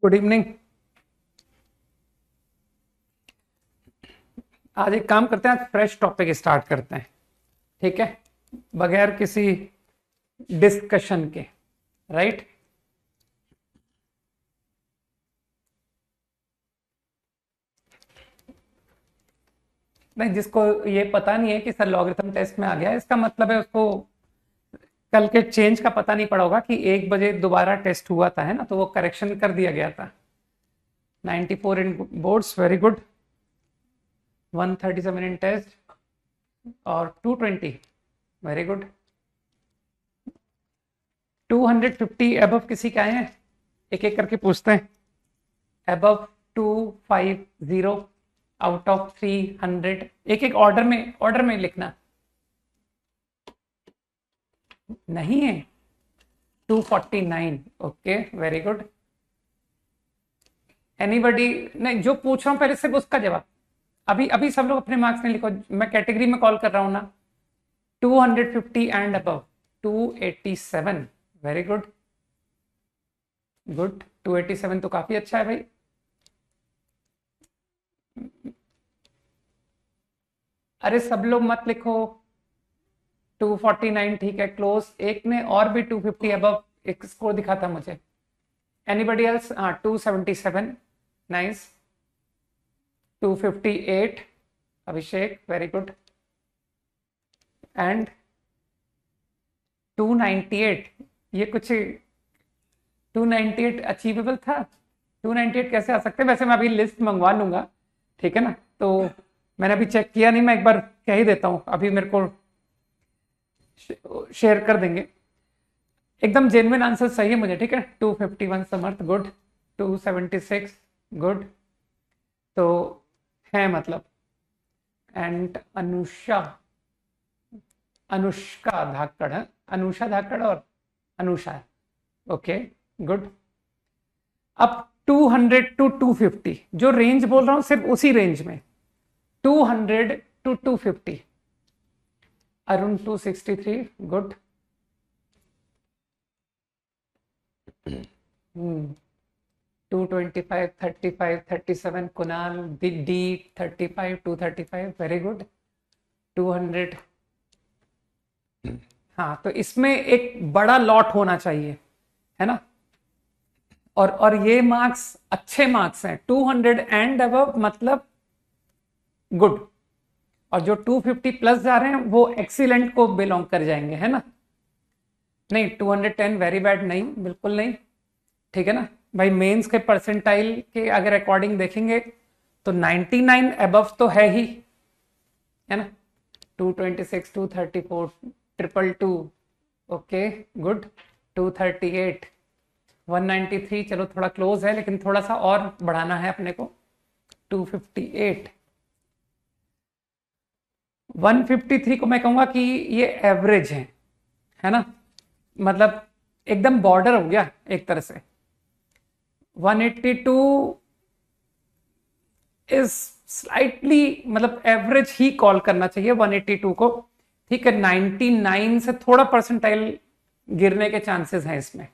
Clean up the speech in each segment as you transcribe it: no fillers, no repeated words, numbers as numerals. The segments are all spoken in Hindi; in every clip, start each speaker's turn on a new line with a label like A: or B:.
A: Good evening. आज एक काम करते हैं, आज फ्रेश टॉपिक स्टार्ट करते हैं। ठीक है, बगैर किसी डिस्कशन के। राइट। नहीं, जिसको ये पता नहीं है कि सर लॉगरिथम टेस्ट में आ गया है, इसका मतलब है उसको कल के चेंज का पता नहीं पड़ा होगा कि 1 बजे दोबारा टेस्ट हुआ था, है ना, तो वो करेक्शन कर दिया गया था। 94 इन बोर्ड्स, वेरी गुड। 137 इन टेस्ट और 220, वेरी गुड। 250 अबव किसी के आए हैं? एक एक करके पूछते हैं। अबव 250 आउट ऑफ 300, एक एक ऑर्डर में लिखना। नहीं है? 249, ओके, वेरी गुड। एनीबडी? नहीं, जो पूछ रहा हूं पहले सिर्फ उसका जवाब। अभी अभी सब लोग अपने मार्क्स में लिखो, मैं कैटेगरी में कॉल कर रहा हूं ना। 250 and above 287, very good. Good, 287 तो काफी अच्छा है भाई। अरे सब लोग मत लिखो। 249 ठीक है, क्लोज। एक ने और भी 250 अबव एक स्कोर दिखा था मुझे। Anybody else? हाँ, 277, nice. 258, Abhishek, very good. And 298, ये कुछ 298 अचीवेबल था? 298 कैसे आ सकते हैं? वैसे मैं अभी लिस्ट मंगवा लूंगा, ठीक है ना। तो मैंने अभी चेक किया नहीं, मैं एक बार कह ही देता हूं, अभी मेरे को शेयर कर देंगे। एकदम जेन्युइन आंसर सही है मुझे, ठीक है। 251 समर्थ, गुड। 276, गुड। तो है मतलब। एंड अनुषा, अनुष्का धाकड़ है, अनुषा धाकड़ और अनुषा, ओके, गुड। अब 200 टू 250 जो रेंज बोल रहा हूं सिर्फ उसी रेंज में, 200 to 250। Arun 263, good. 225, 35, 37, Kunal D 35, 235, very good. 200। हाँ, तो इसमें एक बड़ा लॉट होना चाहिए, है ना। और ये मार्क्स अच्छे मार्क्स हैं। 200 एंड अबव मतलब गुड, और जो 250 प्लस जा रहे हैं वो एक्सीलेंट को बिलोंग कर जाएंगे, है ना। नहीं, 210 वेरी बैड नहीं, बिल्कुल नहीं, ठीक है ना भाई। मेंस के परसेंटाइल के अगर अकॉर्डिंग देखेंगे तो 99 अबव तो है ही, है ना। 226, 234, 222, ओके, गुड। 238, 193, चलो थोड़ा क्लोज है लेकिन थोड़ा सा और बढ़ाना है अपने को। 258, 153 को मैं कहूंगा कि ये एवरेज है ना, मतलब एकदम बॉर्डर हो गया एक तरह से। 182 इज स्लाइटली, मतलब एवरेज ही कॉल करना चाहिए 182 को, ठीक है। 99 से थोड़ा परसेंटाइल गिरने के चांसेस हैं इसमें,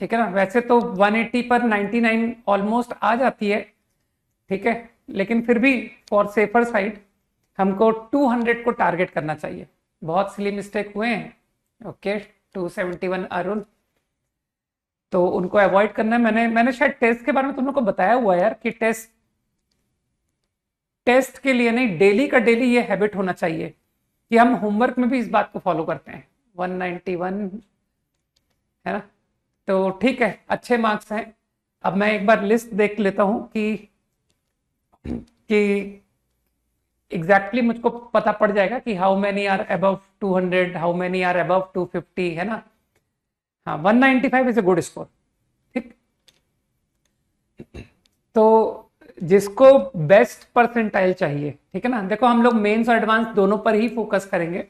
A: ठीक है ना। वैसे तो 180 पर 99 ऑलमोस्ट आ जाती है, ठीक है, लेकिन फिर भी फॉर सेफर साइड हमको 200 को टारगेट करना चाहिए। बहुत सिली मिस्टेक हुए हैं, ओके। 271 अरुण, तो उनको अवॉइड करना है। मैंने शायद टेस्ट के बारे में तुम लोग को बताया हुआ यार कि टेस्ट के लिए नहीं, डेली का डेली ये हैबिट होना चाहिए कि हम होमवर्क में भी इस बात को फॉलो करते हैं। 191, है ना, तो ठीक है, अच्छे मार्क्स हैं। अब मैं एक बार लिस्ट देख लेता हूं कि एग्जैक्टली मुझको पता पड़ जाएगा कि how many are above 200, how many are above 250, है ना। हाँ, 195 इज ए गुड स्कोर, ठीक। तो जिसको बेस्ट परसेंटाइल चाहिए, ठीक है ना, देखो हम लोग मेंस और एडवांस दोनों पर ही फोकस करेंगे,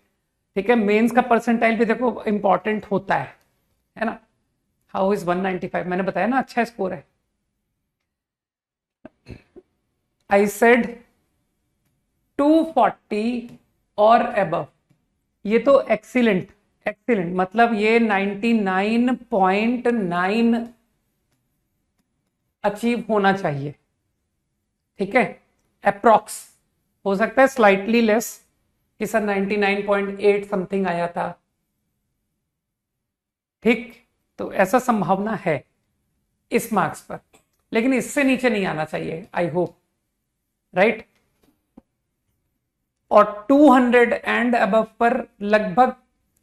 A: ठीक है। मेंस का परसेंटाइल भी देखो इंपॉर्टेंट होता है ना। How is 195? मैंने बताया ना, अच्छा स्कोर है। आई सेड 240 और अबव, ये तो एक्सीलेंट, एक्सीलेंट मतलब ये 99.9 अचीव होना चाहिए, ठीक है, अप्रॉक्स। हो सकता है स्लाइटली लेस, कि सर 99.8 समथिंग आया था, ठीक, तो ऐसा संभावना है इस मार्क्स पर, लेकिन इससे नीचे नहीं आना चाहिए, आई होप, राइट। और 200 एंड अबव पर लगभग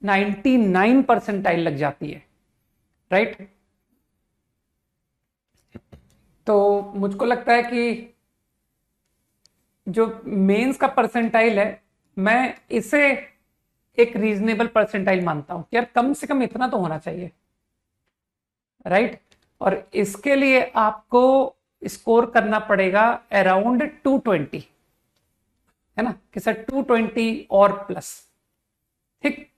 A: 99 परसेंटाइल लग जाती है, राइट। तो मुझको लगता है कि जो मेंस का परसेंटाइल है, मैं इसे एक रीजनेबल परसेंटाइल मानता हूं कि यार कम से कम इतना तो होना चाहिए, राइट। और इसके लिए आपको स्कोर करना पड़ेगा अराउंड 220, है ना, कि सर 220 और प्लस, ठीक।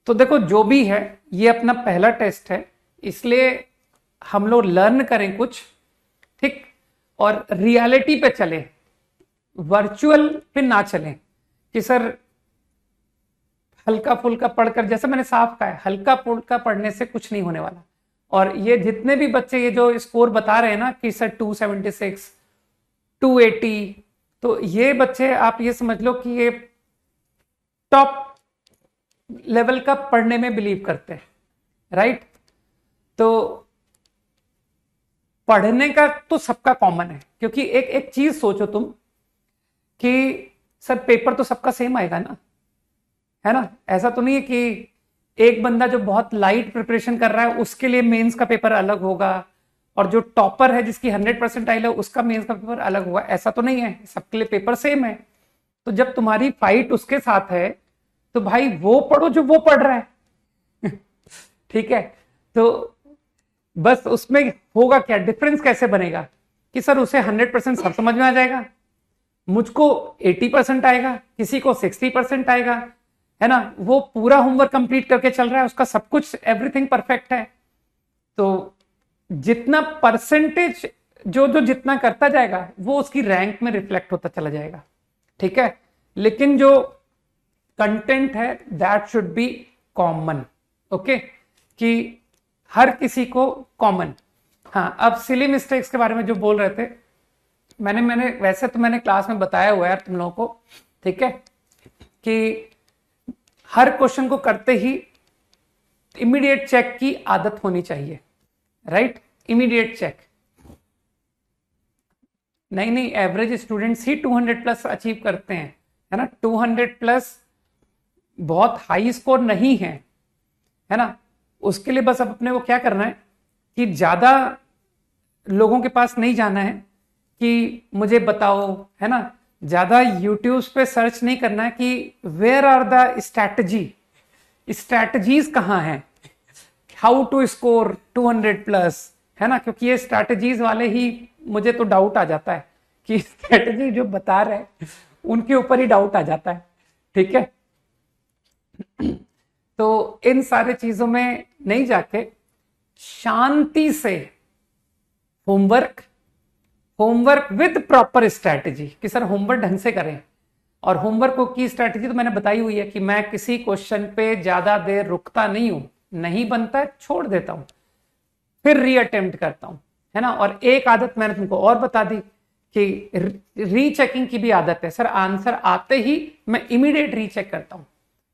A: तो देखो जो भी है, ये अपना पहला टेस्ट है, इसलिए हम लोग लर्न करें कुछ, ठीक, और रियलिटी पे चले, वर्चुअल पे ना चलें कि सर हल्का फुल्का पढ़कर, जैसे मैंने साफ कहा है, हल्का फुल्का पढ़ने से कुछ नहीं होने वाला। और ये जितने भी बच्चे ये जो स्कोर बता रहे हैं ना कि सर 276, 280, तो ये बच्चे आप ये समझ लो कि ये टॉप लेवल का पढ़ने में बिलीव करते हैं, राइट। तो पढ़ने का तो सबका कॉमन है, क्योंकि एक एक चीज सोचो तुम कि सर पेपर तो सबका सेम आएगा ना, है ना। ऐसा तो नहीं है कि एक बंदा जो बहुत लाइट प्रिपरेशन कर रहा है उसके लिए मेंस का पेपर अलग होगा, और जो टॉपर है जिसकी 100% आई है उसका मेंस का पेपर अलग होगा, ऐसा तो नहीं है, सबके लिए पेपर सेम है। तो जब तुम्हारी फाइट उसके साथ है तो भाई वो पढ़ो जो वो पढ़ रहा है ठीक है। तो बस उसमें होगा क्या, डिफरेंस कैसे बनेगा कि सर उसे 100% सब समझ में आ जाएगा, मुझको 80% आएगा, किसी को 60% आएगा, है ना, वो पूरा होमवर्क कंप्लीट करके चल रहा है, उसका सब कुछ एवरीथिंग परफेक्ट है। तो जितना परसेंटेज जो जो जितना करता जाएगा वो उसकी रैंक में रिफ्लेक्ट होता चला जाएगा, ठीक है। लेकिन जो कंटेंट है that should be common, okay, कि हर किसी को कॉमन। हाँ, अब सिली मिस्टेक्स के बारे में जो बोल रहे थे, मैंने वैसे तो मैंने क्लास में बताया हुआ है यार तुम लोगों को, ठीक है, कि हर क्वेश्चन को करते ही इमीडिएट चेक की आदत होनी चाहिए, राइट, इमीडिएट चेक। नहीं, एवरेज स्टूडेंट्स ही 200 प्लस अचीव करते हैं, है ना, 200 प्लस बहुत हाई स्कोर नहीं है, है ना। उसके लिए बस अब अपने को क्या करना है कि ज्यादा लोगों के पास नहीं जाना है कि मुझे बताओ, है ना, ज्यादा यूट्यूब पे सर्च नहीं करना है कि वेयर आर द स्ट्रैटेजीज कहाँ हैं, हाउ टू स्कोर 200 प्लस, है ना, क्योंकि ये स्ट्रैटेजीज वाले ही मुझे तो डाउट आ जाता है कि स्ट्रैटेजी जो बता रहे हैं उनके ऊपर ही डाउट आ जाता है, ठीक है। तो इन सारे चीजों में नहीं जाके शांति से होमवर्क विद प्रॉपर स्ट्रैटेजी, कि सर होमवर्क ढंग से करें। और होमवर्क की स्ट्रैटेजी तो मैंने बताई हुई है कि मैं किसी क्वेश्चन पे ज्यादा देर रुकता नहीं हूं, नहीं बनता है छोड़ देता हूं, फिर रीअटेम्प्ट करता हूं, है ना। और एक आदत मैंने तुमको और बता दी कि रीचेकिंग की भी आदत है, सर आंसर आते ही मैं इमीडिएट रीचेक करता हूं।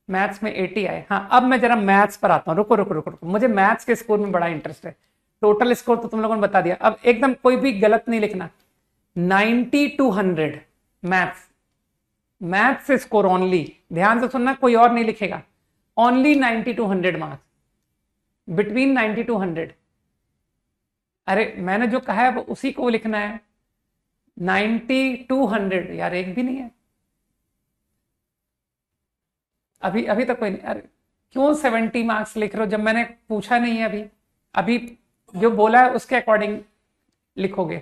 A: मैथ्स में 80 आए, हाँ अब मैं जरा मैथ्स पर आता हूं, रुको, मुझे मैथ्स के स्कोर में बड़ा इंटरेस्ट है। टोटल स्कोर तो तुम लोगों ने बता दिया, अब एकदम कोई भी गलत नहीं लिखना, 90 to 100 मैथ्स से स्कोर ओनली, ध्यान से सुनना, कोई और नहीं लिखेगा, only 90 to 100 marks, between 90 to 100। अरे मैंने जो कहा है वो उसी को लिखना है, 90 to 100, यार एक भी नहीं है अभी तक कोई नहीं। अरे क्यों 70 मार्क्स लिख रहे हो जब मैंने पूछा नहीं है अभी जो बोला है उसके अकॉर्डिंग लिखोगे।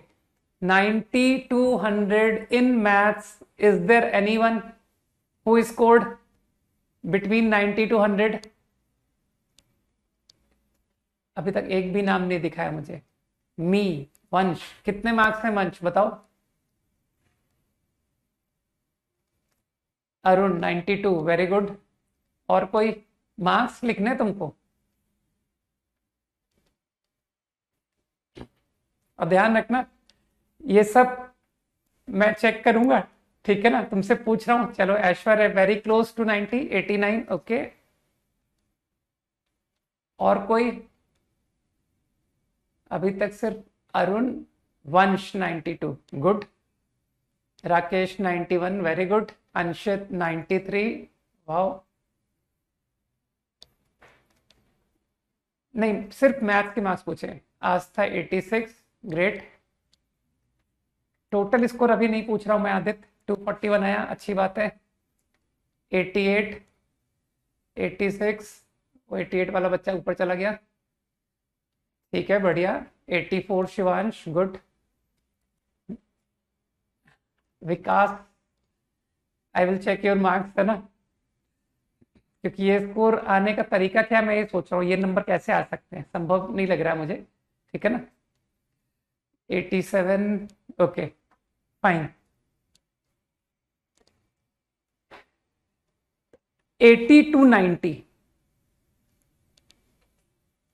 A: 90 to 100 in maths, is there anyone who scored between 90 to 100? अभी तक एक भी नाम नहीं दिखाया मुझे। वंश, कितने मार्क्स हैं वंश बताओ? Arun 92, very good. और कोई मार्क्स लिखने तुमको? और ध्यान रखना ये सब मैं चेक करूंगा, ठीक है ना, तुमसे पूछ रहा हूं। चलो ऐश्वर्य वेरी क्लोज टू 90, 89, ओके। और कोई? अभी तक सिर्फ अरुण, वंश 92, good. Rakesh 91, very good. Anshit 93, wow. नहीं, सिर्फ मैथ के मार्क्स पूछे। आस्था 86, ग्रेट। टोटल स्कोर अभी नहीं पूछ रहा हूं मैं। आदित्य 241 आया, अच्छी बात है। 88, 86, वो 88 वाला बच्चा ऊपर चला गया, ठीक है, बढ़िया। 84 Shivansh, good. Vikas, I will check your marks, है ना, क्योंकि ये स्कोर आने का तरीका क्या, मैं ये सोच रहा हूँ ये नंबर कैसे आ सकते हैं, संभव नहीं लग रहा है मुझे, ठीक है ना। 87, okay fine. 80 to 90,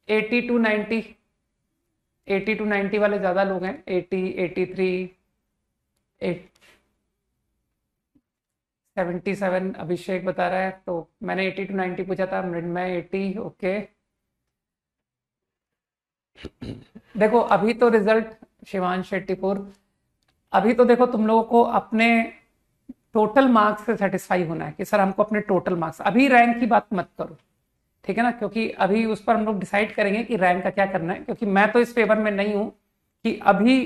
A: 80 to 90, 80 to 90 वाले ज्यादा लोग हैं। 80, 83, 77 अभिषेक बता रहा है, तो मैंने 80 to 90 पूछा था। मृण्मय 80, ओके। देखो अभी तो रिजल्ट, शिवांश 84, अभी तो देखो तुम लोगों को अपने टोटल मार्क्स से सेटिस्फाई होना है कि सर हमको अपने टोटल मार्क्स, अभी रैंक की बात मत करो, ठीक है ना, क्योंकि अभी उस पर हम लोग डिसाइड करेंगे कि रैंक का क्या करना है, क्योंकि मैं तो इस फेवर में नहीं हूं कि अभी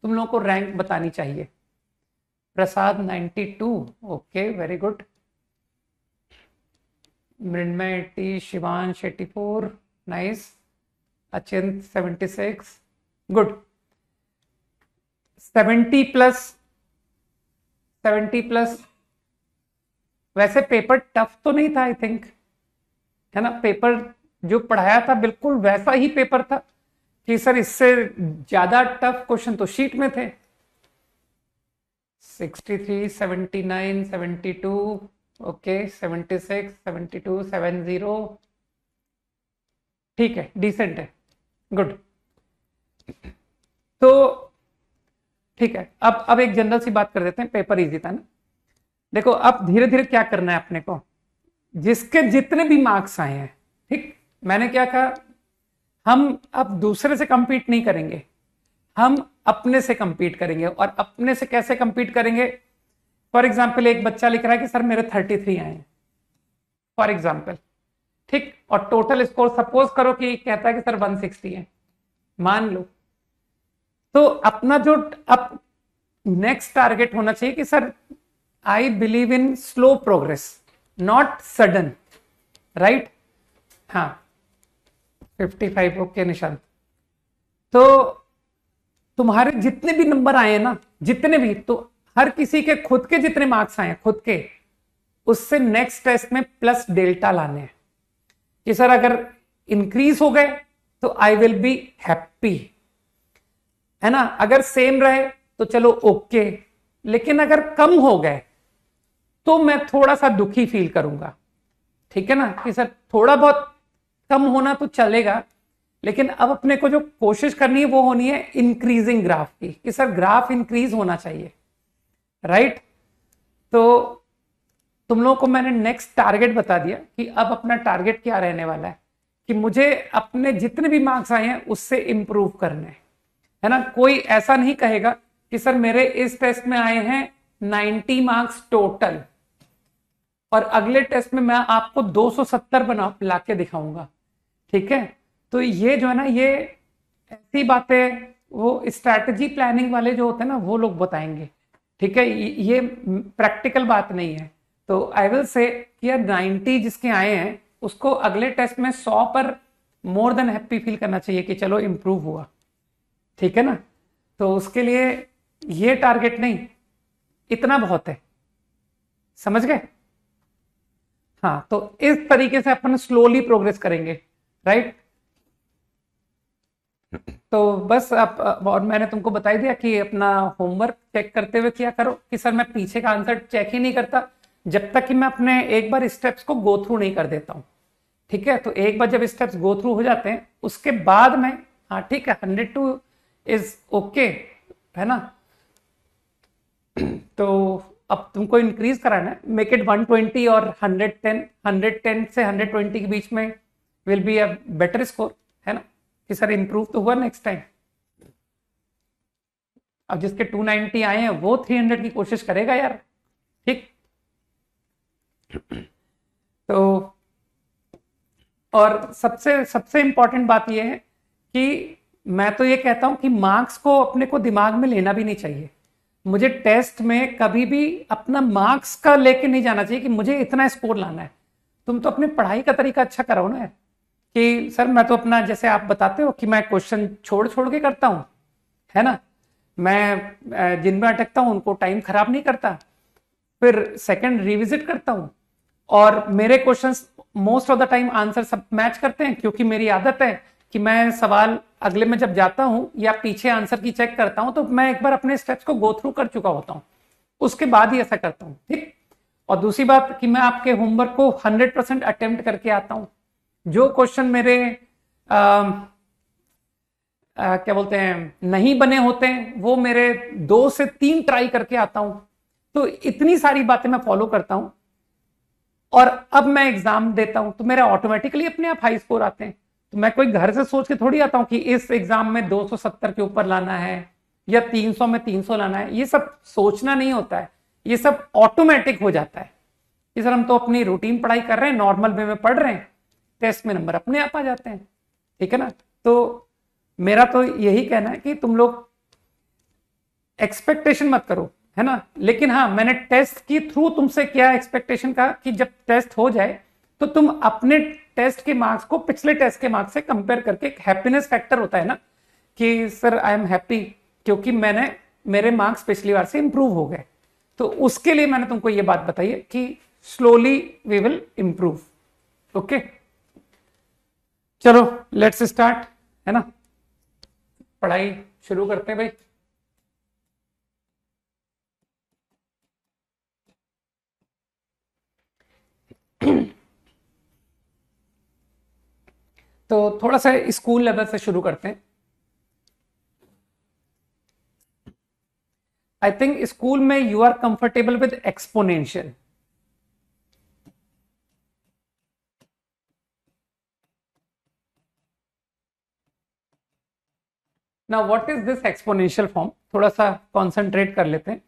A: तुम लोगों को रैंक बतानी चाहिए। Prasad 92, okay very good. Mrinmay 80, Shivansh 84, nice. Achint 76, good. 70 plus, 70 plus. वैसे पेपर टफ तो नहीं था आई थिंक, है ना, पेपर जो पढ़ाया था बिल्कुल वैसा ही पेपर था कि सर इससे ज्यादा टफ क्वेश्चन तो शीट में थे। 63, 79, 72, ओके, 76, 72, 70, ठीक है, डिसेंट है, गुड। तो ठीक है, अब एक जनरल सी बात कर देते हैं, पेपर इजी था ना। देखो अब धीरे धीरे क्या करना है अपने को, जिसके जितने भी मार्क्स आए हैं, ठीक, मैंने क्या कहा, हम अब दूसरे से कंपीट नहीं करेंगे, हम अपने से कंपीट करेंगे। और अपने से कैसे कंपीट करेंगे? फॉर एग्जाम्पल एक बच्चा लिख रहा है कि सर मेरे 33 आए हैं, फॉर एग्जाम्पल, ठीक, और टोटल स्कोर सपोज करो कि कहता है कि सर 160 है, मान लो, तो अपना जो अब नेक्स्ट टारगेट होना चाहिए कि sir I believe in slow progress, not sudden, right. हाँ 55, ओके निशांत। तो तुम्हारे जितने भी नंबर आए हैं ना, जितने भी, तो हर किसी के खुद के जितने मार्क्स आए हैं खुद के, उससे नेक्स्ट टेस्ट में प्लस डेल्टा लाने हैं कि सर अगर इंक्रीज हो गए तो आई विल बी हैप्पी, है ना, अगर सेम रहे तो चलो ओके, लेकिन अगर कम हो गए तो मैं थोड़ा सा दुखी फील करूंगा, ठीक है ना, कि सर थोड़ा बहुत कम होना तो चलेगा, लेकिन अब अपने को जो कोशिश करनी है वो होनी है इंक्रीजिंग ग्राफ की, कि सर ग्राफ इंक्रीज होना चाहिए, राइट। तो तुम लोगों को मैंने नेक्स्ट टारगेट बता दिया कि अब अपना टारगेट क्या रहने वाला है, कि मुझे अपने जितने भी मार्क्स आए हैं उससे इंप्रूव करने, है ना। कोई ऐसा नहीं कहेगा कि सर मेरे इस टेस्ट में आए हैं 90 मार्क्स टोटल और अगले टेस्ट में मैं आपको 270 बना ला के दिखाऊंगा, ठीक है। तो ये जो है ना, ये ऐसी बातें वो स्ट्रैटेजी प्लानिंग वाले जो होते हैं ना वो लोग बताएंगे, ठीक है, ये प्रैक्टिकल बात नहीं है। तो आई विल से कि यार 90 जिसके आए हैं उसको अगले टेस्ट में 100 पर मोर देन हैप्पी फील करना चाहिए कि चलो इंप्रूव हुआ, ठीक है ना। तो उसके लिए ये टारगेट नहीं, इतना बहुत है, समझ गए। हाँ, तो इस तरीके से अपन स्लोली प्रोग्रेस करेंगे, राइट। तो बस आप, और मैंने तुमको बता दिया कि अपना होमवर्क चेक करते हुए क्या करो, कि सर मैं पीछे का आंसर चेक ही नहीं करता जब तक कि मैं अपने एक बार स्टेप्स को गो थ्रू नहीं कर देता हूं, ठीक है। तो एक बार जब स्टेप्स गो थ्रू हो जाते हैं उसके बाद में, हाँ ठीक है, 100 to इज ओके, है ना। तो अब तुमको इंक्रीज कराना है, मेक इट 120 और 110, 110 से 120 के बीच में will be a better score, है ना, कि सर इंप्रूव तो हुआ नेक्स्ट टाइम। अब जिसके 290 आए हैं वो 300 की कोशिश करेगा यार, ठीक। तो और सबसे सबसे इंपॉर्टेंट बात यह है कि मैं तो ये कहता हूं कि मार्क्स को अपने को दिमाग में लेना भी नहीं चाहिए। मुझे टेस्ट में कभी भी अपना मार्क्स का लेके नहीं जाना चाहिए कि मुझे इतना स्कोर लाना है। तुम तो अपनी पढ़ाई का तरीका अच्छा करो ना, कि सर मैं तो अपना, जैसे आप बताते हो कि मैं क्वेश्चन छोड़ छोड़ के करता हूं, है ना, मैं जिनमें अटकता हूं उनको टाइम खराब नहीं करता, फिर सेकंड रिविजिट करता हूं, और मेरे questions most of the time answer सब मैच करते हैं, क्योंकि मेरी आदत है कि मैं सवाल अगले में जब जाता हूं या पीछे आंसर की चेक करता हूं तो मैं एक बार अपने स्टेप्स को गो थ्रू कर चुका होता हूं, उसके बाद ही ऐसा करता हूं, ठीक। और दूसरी बात कि मैं आपके होमवर्क को 100% अटेम्प्ट करके आता हूं। जो क्वेश्चन मेरे क्या बोलते हैं नहीं बने होते हैं वो मेरे 2 से 3 ट्राई करके आता हूं। तो इतनी सारी बातें मैं फॉलो करता हूं, और अब मैं एग्जाम देता हूं तो मेरा ऑटोमेटिकली अपने आप हाई स्कोर आते हैं। तो मैं कोई घर से सोच के थोड़ी आता हूं कि इस एग्जाम में 270 के ऊपर लाना है या 300 में 300 लाना है। ये सब सोचना नहीं होता है, ये सब ऑटोमेटिक हो जाता है कि सर हम तो अपनी रूटीन पढ़ाई कर रहे हैं, नॉर्मल वे में पढ़ रहे हैं, टेस्ट में नंबर अपने आप आ जाते हैं, ठीक है ना। तो मेरा तो यही कहना है कि तुम लोग एक्सपेक्टेशन मत करो, है ना। लेकिन हाँ, मैंने टेस्ट के थ्रू तुमसे क्या एक्सपेक्टेशन का कि जब टेस्ट हो जाए तो तुम अपने टेस्ट के मार्क्स को पिछले टेस्ट के मार्क्स से कंपेयर करके, एक हैप्पीनेस फैक्टर होता है ना कि सर आई एम हैप्पी क्योंकि मेरे मार्क्स पिछली बार से इंप्रूव हो गए। तो उसके लिए मैंने तुमको ये बात बताई है कि slowly we will improve. Okay, चलो लेट्स स्टार्ट, है ना, पढ़ाई शुरू करते हैं भाई। तो थोड़ा सा स्कूल लेवल से शुरू करते हैं। आई थिंक स्कूल में you are comfortable with exponential. Now what is this exponential form, थोड़ा सा कॉन्सेंट्रेट कर लेते हैं।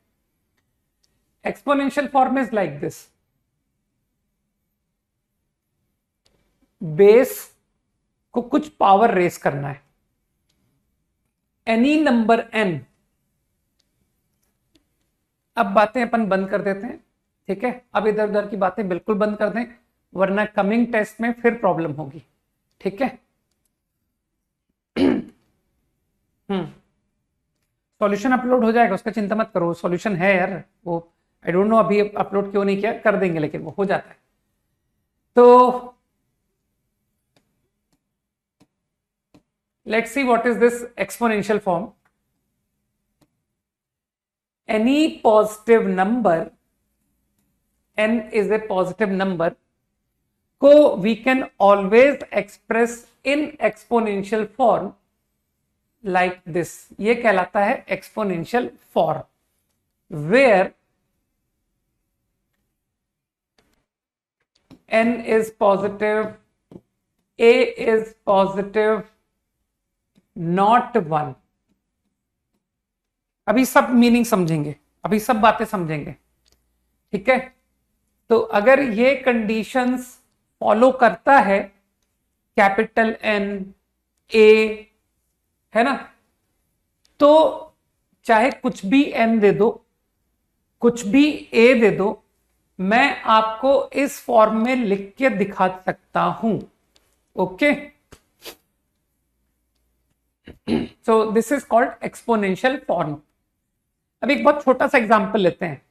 A: Exponential form is like this, base को कुछ पावर रेस करना है, एनी नंबर n। अब बातें अपन बंद कर देते हैं, ठीक है, अब इधर उधर की बातें बिल्कुल बंद कर दें, वरना कमिंग टेस्ट में फिर प्रॉब्लम होगी, ठीक है। सॉल्यूशन अपलोड हो जाएगा, उसका चिंता मत करो, सॉल्यूशन है यार वो, आई डोंट नो अभी अपलोड क्यों नहीं किया, कर देंगे, लेकिन वो हो जाता है। तो let's see what is this exponential form. Any positive number, n is a positive number, को we can always express in exponential form like this. ये कहलाता है exponential form, where n is positive, a is positive, not 1। अभी सब मीनिंग समझेंगे, अभी सब बातें समझेंगे, ठीक है। तो अगर ये कंडीशंस फॉलो करता है कैपिटल एन ए, है ना, तो चाहे कुछ भी एन दे दो, कुछ भी ए दे दो, मैं आपको इस फॉर्म में लिख के दिखा सकता हूं। Okay, so this is called exponential form. अब एक बहुत छोटा सा एग्जांपल लेते हैं।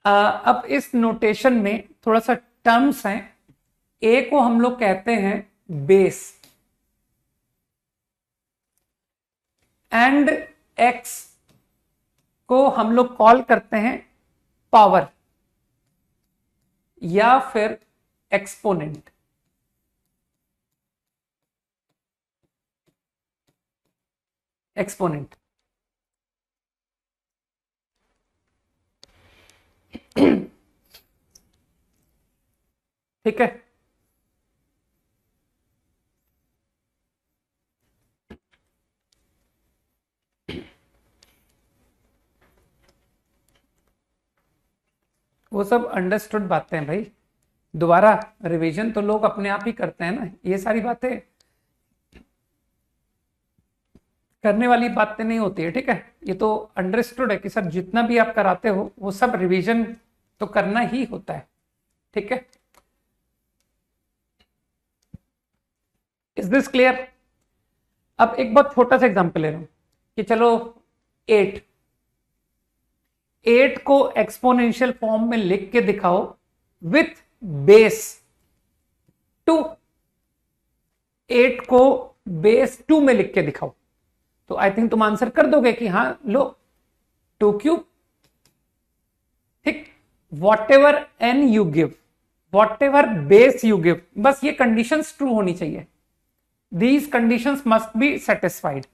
A: अब इस नोटेशन में थोड़ा सा टर्म्स हैं। ए को हम लोग कहते हैं बेस, एंड एक्स को हम लोग कॉल करते हैं पावर या फिर एक्सपोनेंट। एक्सपोनेंट। ठीक है, वो सब अंडरस्टूड बातें हैं भाई, दोबारा रिवीजन तो लोग अपने आप ही करते हैं ना, ये सारी बातें करने वाली बातें नहीं होती है। ठीक है, ये तो अंडरस्टूड है कि सर जितना भी आप कराते हो वो सब रिवीजन तो करना ही होता है। ठीक है, इज दिस क्लियर? अब एक बहुत छोटा सा एग्जांपल ले रहा हूं कि चलो 8 को एक्सपोनेंशियल फॉर्म में लिख के दिखाओ विथ बेस 2। 8 को बेस 2 में लिख के दिखाओ तो आई थिंक तुम आंसर कर दोगे कि हाँ लो 2 क्यूब। ठीक, whatever n you give, whatever base you give, बस ये कंडीशंस ट्रू होनी चाहिए। These conditions must be satisfied.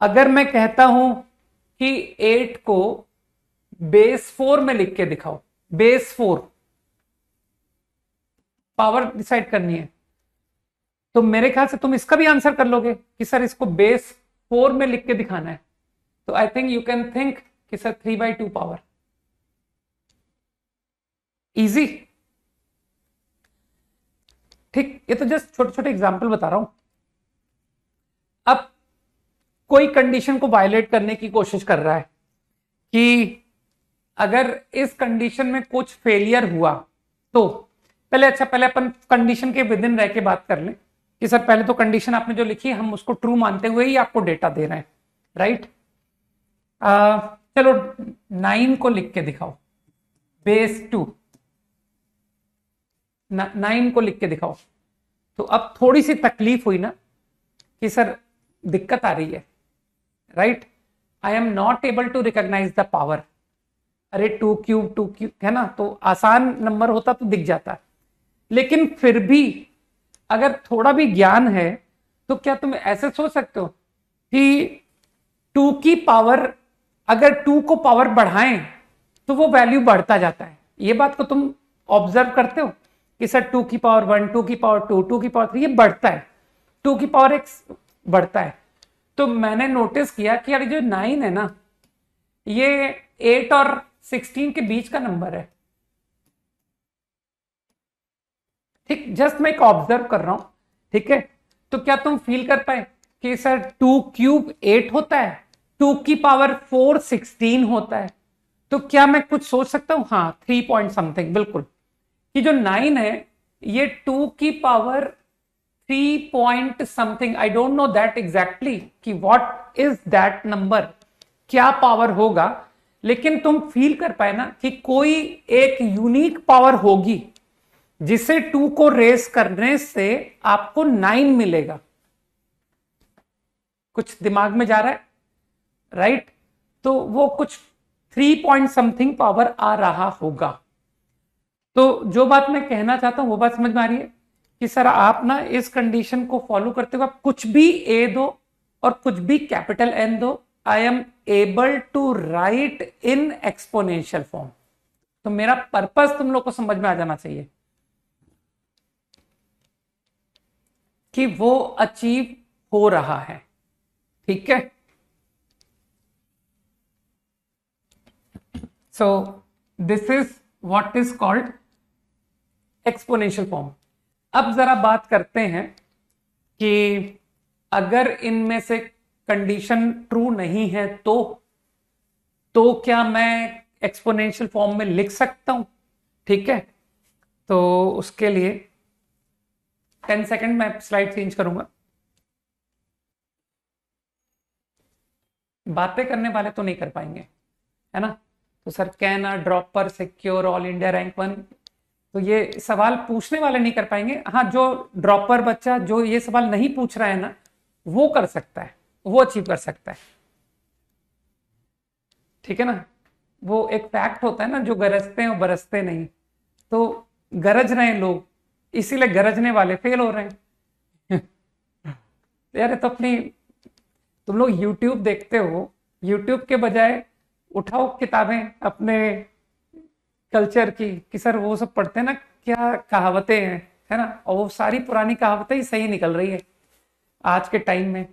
A: अगर मैं कहता हूं कि 8 को बेस 4 में लिख के दिखाओ, बेस 4 पावर डिसाइड करनी है, तो मेरे ख्याल से तुम इसका भी आंसर कर लोगे कि सर इसको बेस 4 में लिख के दिखाना है। तो I think you can think कि सर 3/2 पावर। इजी। ठीक, ये तो जस्ट छोटे छोटे एग्जाम्पल बता रहा हूं। अब कोई कंडीशन को वायलेट करने की कोशिश कर रहा है कि अगर इस कंडीशन में कुछ फेलियर हुआ तो पहले अपन कंडीशन के विद इन रह के बात कर लें कि सर पहले तो कंडीशन आपने जो लिखी है हम उसको ट्रू मानते हुए ही आपको डेटा दे रहे हैं, राइट। चलो 9 को लिख के दिखाओ बेस 2, 9 को लिख के दिखाओ। तो अब थोड़ी सी तकलीफ हुई ना कि सर दिक्कत आ रही है, right. I am not able to recognise the power. अरे 2 क्यूब है ना, तो आसान नंबर होता तो दिख जाता, लेकिन फिर भी अगर थोड़ा भी ज्ञान है तो क्या तुम ऐसे सोच सकते हो कि 2 की पावर, अगर 2 को पावर बढ़ाएं तो वो वैल्यू बढ़ता जाता है। ये बात को तुम ऑब्जर्व करते हो कि सर 2 की पावर 1, 2 की पावर 2, 2 की पावर 3 ये बढ़ता है, 2 की पावर x बढ़ता है। तो मैंने नोटिस किया कि यार जो 9 है ना ये 8 और 16 के बीच का नंबर है। ठीक, जस्ट मैं एक ऑब्जर्व कर रहा हूं। ठीक है, तो क्या तुम फील कर पाए कि सर 2 क्यूब 8 होता है, 2 की पावर 4 16 होता है, तो क्या मैं कुछ सोच सकता हूं? हाँ 3 पॉइंट समथिंग, बिल्कुल, कि जो 9 है ये 2 की power 3 point something, I don't know that exactly कि व्हाट इज दैट नंबर, क्या पावर होगा, लेकिन तुम फील कर पाए ना कि कोई एक यूनिक पावर होगी जिसे 2 को रेस करने से आपको 9 मिलेगा। कुछ दिमाग में जा रहा है, राइट। तो वो कुछ 3 पॉइंट समथिंग पावर आ रहा होगा। तो जो बात मैं कहना चाहता हूं वो बात समझ में आ रही है कि सर आप ना इस कंडीशन को फॉलो करते हुए आप कुछ भी ए दो और कुछ भी कैपिटल एन दो, I am able to write in exponential form. तो मेरा पर्पस तुम लोग को समझ में आ जाना चाहिए कि वो अचीव हो रहा है। ठीक है, so this is what is called exponential form. अब जरा बात करते हैं कि अगर इनमें से कंडीशन ट्रू नहीं है तो क्या मैं एक्सपोनेंशियल फॉर्म में लिख सकता हूं? ठीक है, तो उसके लिए 10 सेकंड मैं स्लाइड चेंज करूंगा। बातें करने वाले तो नहीं कर पाएंगे, है ना। तो sir can a dropper secure all India rank 1, तो ये सवाल पूछने वाले नहीं कर पाएंगे। हाँ, जो ड्रॉपर बच्चा जो ये सवाल नहीं पूछ रहा है ना वो कर सकता है, वो अचीव कर सकता है। ठीक है ना, वो एक फैक्ट होता है ना, जो गरजते हैं वो बरसते नहीं। तो गरज रहे हैं लोग, इसीलिए गरजने वाले फेल हो रहे हैं। यार तो अपनी तुम लोग YouTube देखते हो, YouTube के बजाय उठाओ किताबें अपने कल्चर की, कि सर वो सब पढ़ते हैं ना, क्या कहावतें हैं, है ना, और वो सारी पुरानी कहावतें ही सही निकल रही है आज के टाइम में।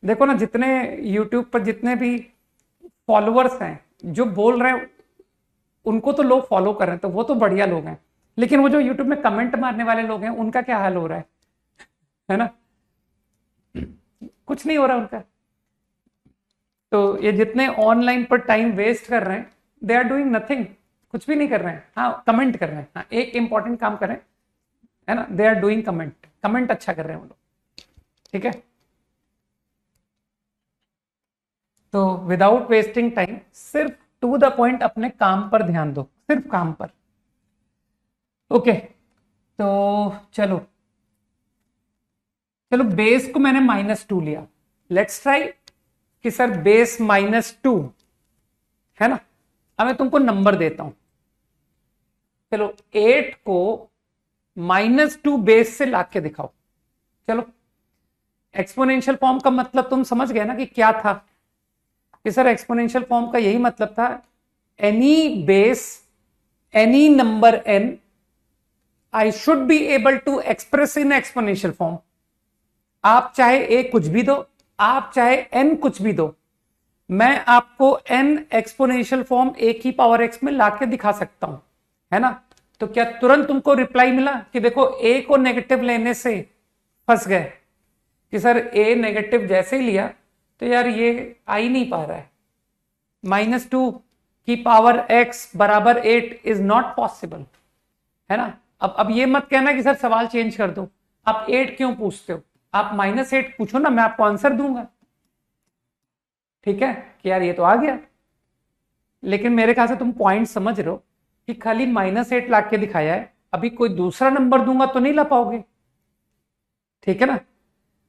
A: देखो ना, जितने YouTube पर जितने भी फॉलोअर्स हैं जो बोल रहे हैं, उनको तो लोग फॉलो कर रहे हैं, तो वो तो बढ़िया लोग हैं। लेकिन वो जो YouTube में कमेंट मारने वाले लोग हैं, उनका क्या हाल हो रहा है ना? कुछ नहीं हो रहा उनका। तो ये जितने ऑनलाइन पर टाइम वेस्ट कर रहे हैं, दे आर डूइंग नथिंग, कुछ भी नहीं कर रहे हैं। हाँ, कमेंट कर रहे हैं, हाँ, एक इंपॉर्टेंट काम कर रहे हैं, है ना, दे आर डूइंग कमेंट अच्छा कर रहे हैं वो लोग, ठीक है। तो विदाउट वेस्टिंग टाइम, सिर्फ टू द पॉइंट अपने काम पर ध्यान दो, सिर्फ काम पर। ओके, तो चलो चलो, बेस को मैंने -2 लिया। लेट्स ट्राई कि सर बेस -2 है ना। अब मैं तुमको नंबर देता हूं, चलो 8 को -2 बेस से लाके दिखाओ। चलो, एक्सपोनेंशियल फॉर्म का मतलब तुम समझ गए ना कि क्या था, कि सर एक्सपोनेंशियल फॉर्म का यही मतलब था, any base any number n I should be able to express in exponential form. आप चाहे a कुछ भी दो, आप चाहे n कुछ भी दो, मैं आपको n एक्सपोनेंशियल फॉर्म a की पावर x में लाके दिखा सकता हूं, है ना। तो क्या तुरंत तुमको रिप्लाई मिला कि देखो a को नेगेटिव लेने से फंस गए, कि सर a नेगेटिव जैसे ही लिया तो यार ये आ ही नहीं पा रहा है, -2 की पावर x बराबर 8 इज नॉट पॉसिबल, है ना। अब ये मत कहना कि सर सवाल चेंज कर दो, आप 8 क्यों पूछते हो, आप -8 पूछो ना, मैं आपको आंसर दूंगा, ठीक है, कि यार ये तो आ गया। लेकिन मेरे ख्याल से तुम पॉइंट समझ रहे हो कि खाली -8 ला के दिखाया है, अभी कोई दूसरा नंबर दूंगा तो नहीं ला पाओगे, ठीक है ना।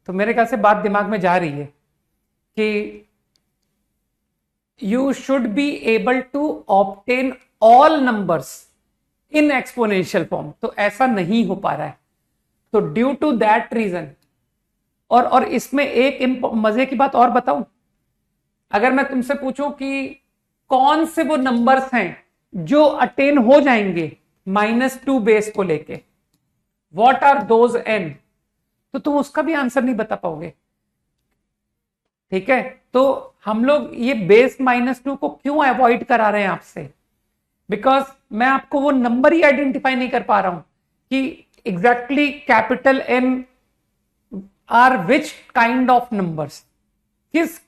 A: तो मेरे ख्याल से बात दिमाग में जा रही है कि you should be able to obtain all numbers in exponential form। तो ऐसा नहीं हो पा रहा है, तो ड्यू टू दैट रीजन, और इसमें एक मजे की बात और बताऊं, अगर मैं तुमसे पूछूं कि कौन से वो नंबर्स हैं जो अटेन हो जाएंगे -2 बेस को लेके, व्हाट आर दोज n, तो तुम उसका भी आंसर नहीं बता पाओगे, ठीक है। तो हम लोग ये बेस -2 को क्यों अवॉइड करा रहे हैं आपसे, बिकॉज मैं आपको वो नंबर ही आइडेंटिफाई नहीं कर पा रहा हूं कि exactly capital N are which kind of numbers,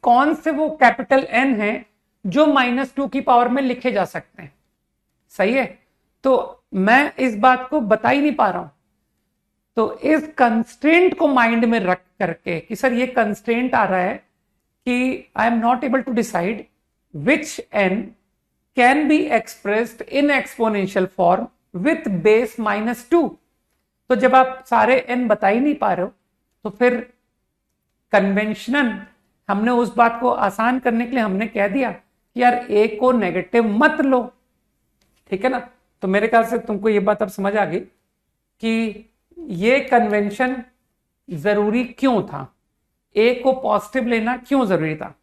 A: कौन से वो कैपिटल N है जो -2 की पावर में लिखे जा सकते हैं, सही है। तो मैं इस बात को बता ही नहीं पा रहा हूं, तो इस कंस्ट्रेंट को माइंड में रख करके कि सर ये कंस्ट्रेंट आ रहा है कि I am not able to decide which n can be expressed in exponential form with base -2। तो जब आप सारे n बता ही नहीं पा रहे हो, तो फिर कन्वेंशनल हमने उस बात को आसान करने के लिए हमने कह दिया कि यार a को नेगेटिव मत लो, ठीक है ना। तो मेरे ख्याल से तुमको ये बात अब समझ आ गई कि ये कन्वेंशन जरूरी क्यों था, a को पॉजिटिव लेना क्यों जरूरी था,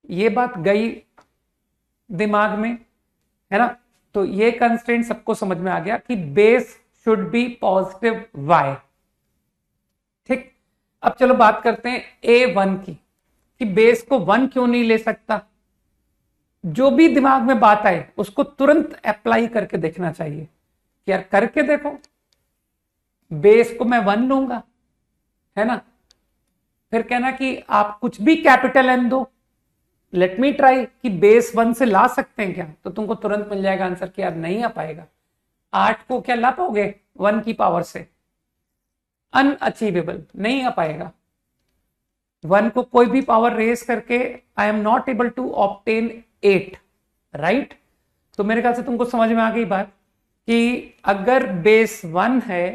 A: ये बात गई दिमाग में, है ना। तो ये कंस्ट्रेंट सबको समझ में आ गया कि base should be positive y, ठीक। अब चलो बात करते हैं a1 की, कि बेस को 1 क्यों नहीं ले सकता। जो भी दिमाग में बात आए उसको तुरंत अप्लाई करके देखना चाहिए कि यार करके देखो, बेस को मैं 1 लूंगा, है ना, फिर कहना कि आप कुछ भी कैपिटल N दो, लेट मी ट्राई कि बेस 1 से ला सकते हैं क्या, तो तुमको तुरंत मिल जाएगा आंसर कि यार नहीं आ पाएगा। 8 को क्या ला पाओगे 1 की पावर से, अनअचीवेबल, नहीं आ पाएगा। 1 को कोई भी पावर रेस करके I am not able to obtain 8, right. तो मेरे ख्याल से तुमको समझ में आ गई बात कि अगर बेस 1 है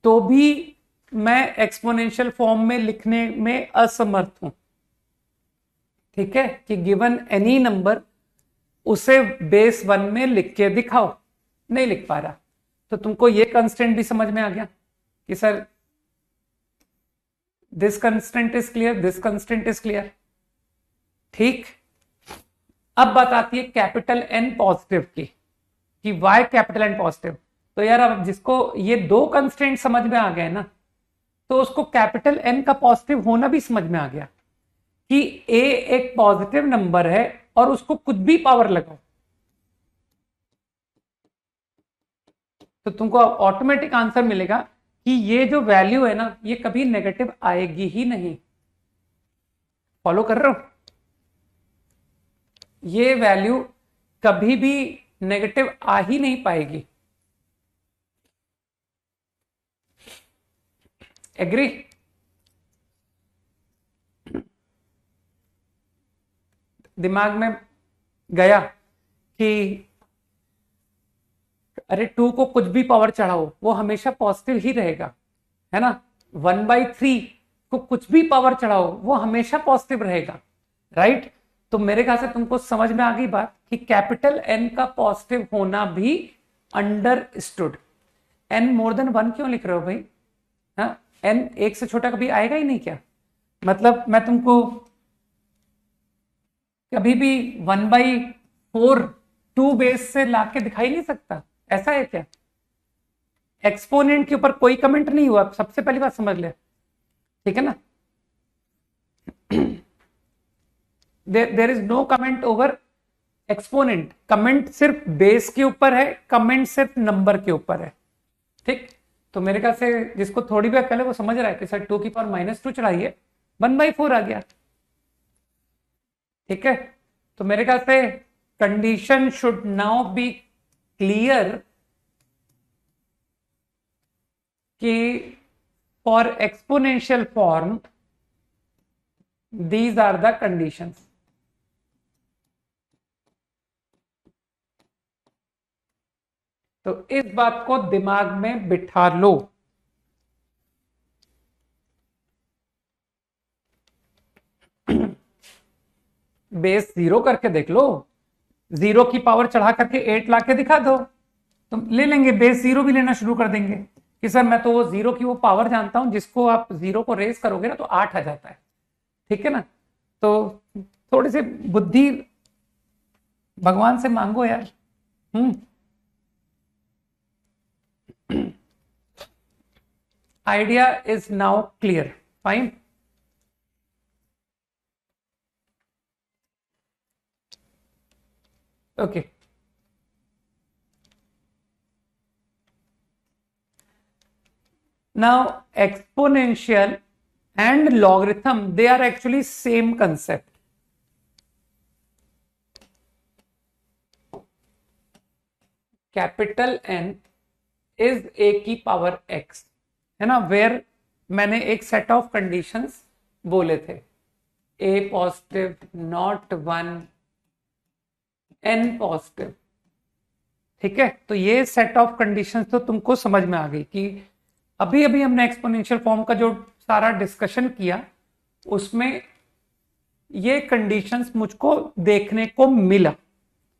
A: तो भी मैं एक्सपोनेंशियल फॉर्म में लिखने में असमर्थ हूं, ठीक है, कि गिवन एनी नंबर उसे बेस 1 में लिख के दिखाओ, नहीं लिख पा रहा। तो तुमको ये कंस्टेंट भी समझ में आ गया कि sir this constant is clear, this constant is clear. ठीक, अब बात आती है कैपिटल एन पॉजिटिव की, कि वाई कैपिटल एन पॉजिटिव। तो यार अब जिसको ये दो कंस्टेंट समझ में आ गए ना, तो उसको कैपिटल एन का पॉजिटिव होना भी समझ में आ गया कि ए एक पॉजिटिव नंबर है और उसको कुछ भी पावर लगाओ तो तुमको ऑटोमेटिक आंसर मिलेगा कि ये जो वैल्यू है ना, ये कभी नेगेटिव आएगी ही नहीं। फॉलो कर रहे हो? ये वैल्यू कभी भी नेगेटिव आ ही नहीं पाएगी। एग्री? दिमाग में गया कि अरे 2 को कुछ भी पावर चढ़ाओ वो हमेशा पॉजिटिव ही रहेगा, है ना। 1/3 को कुछ भी पावर चढ़ाओ वो हमेशा पॉजिटिव रहेगा, राइट। तो मेरे ख्याल से तुमको समझ में आ गई बात कि कैपिटल एन का पॉजिटिव होना भी अंडरस्टूड। एन मोर देन 1 क्यों लिख रहे हो भाई? हाँ, एन 1 से छोटा कभी आएगा ही नहीं क्या? मतलब मैं तुमको कभी भी 1/4 2 बेस से लाके दिखाई नहीं सकता, ऐसा है क्या? एक्सपोनेंट के ऊपर कोई कमेंट नहीं हुआ, सबसे पहली बात समझ ले, ठीक है ना। There is no comment over exponent. Comment सिर्फ बेस के ऊपर है, कमेंट सिर्फ नंबर के ऊपर है, ठीक। तो मेरे ख्याल से जिसको थोड़ी भी अकल है वो समझ रहा है कि सर 2 की पावर -2 चढ़ाइए 1/4 आ गया, ठीक है। तो मेरे ख्याल से condition should now be clear कि for exponential form these are the conditions। तो इस बात को दिमाग में बिठा लो। बेस 0 करके देख लो, 0 की पावर चढ़ा करके 8 ला के दिखा दो, तुम ले लेंगे। बेस 0 भी लेना शुरू कर देंगे कि सर मैं तो वो 0 की वो पावर जानता हूं जिसको आप 0 को रेस करोगे ना तो 8 आ जाता है, ठीक है ना। तो थोड़ी सी बुद्धि भगवान से मांगो यार। Idea is now clear, fine. Okay, now exponential and logarithm, they are actually same concept। Capital N is a की पावर x, है ना। वेयर मैंने एक सेट ऑफ कंडीशंस बोले थे, a positive, not 1, n positive, ठीक है। तो ये सेट ऑफ कंडीशंस तो तुमको समझ में आ गई कि अभी अभी हमने एक्सपोनेंशियल फॉर्म का जो सारा डिस्कशन किया उसमें ये कंडीशंस मुझको देखने को मिला,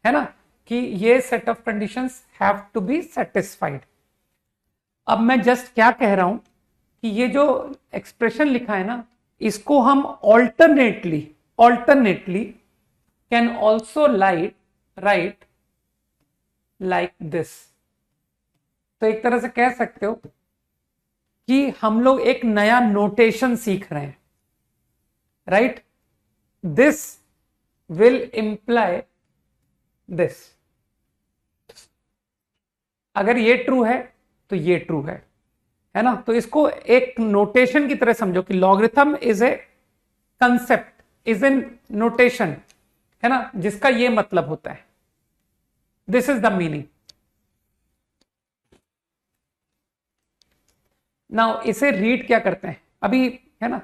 A: है ना, कि ये set of conditions have to be satisfied. अब मैं जस्ट क्या कह रहा हूं कि ये जो एक्सप्रेशन लिखा है ना, इसको हम alternately can also right like this. तो एक तरह से कह सकते हो कि हम लोग एक नया नोटेशन सीख रहे हैं, right. This will imply this. अगर ये ट्रू है तो ये ट्रू है ना। तो इसको एक नोटेशन की तरह समझो कि logarithm is a concept, is an notation, है ना, जिसका ये मतलब होता है। This is the meaning. Now इसे रीड क्या करते हैं अभी, है ना।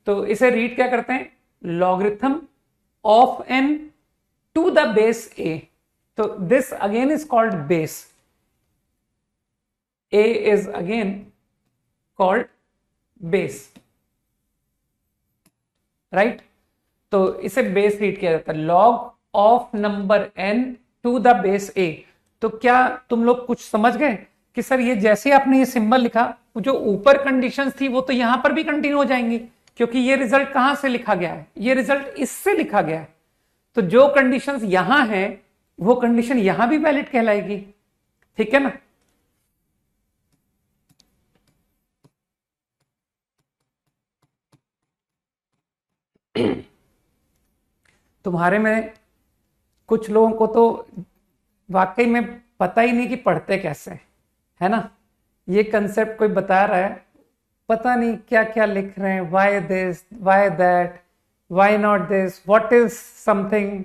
A: तो इसे रीड क्या करते हैं, logarithm of n to the base a। तो this again is called base, a is again called base, right. तो इसे बेस रीड किया जाता है, log of number n to the base a। तो क्या तुम लोग कुछ समझ गए कि सर ये जैसे आपने ये सिंबल लिखा, जो ऊपर कंडीशंस थी वो तो यहां पर भी कंटिन्यू हो जाएंगी, क्योंकि ये रिजल्ट कहां से लिखा गया है, ये रिजल्ट इससे लिखा गया है। तो जो कंडीशंस यहां है वो कंडीशन यहां भी वैलिड कहलाएगी, ठीक है ना। तुम्हारे में कुछ लोगों को तो वाकई में पता ही नहीं कि पढ़ते कैसे, है ना। ये कंसेप्ट कोई बता रहा है, पता नहीं क्या क्या लिख रहे हैं, why this why that, why not this, what is something,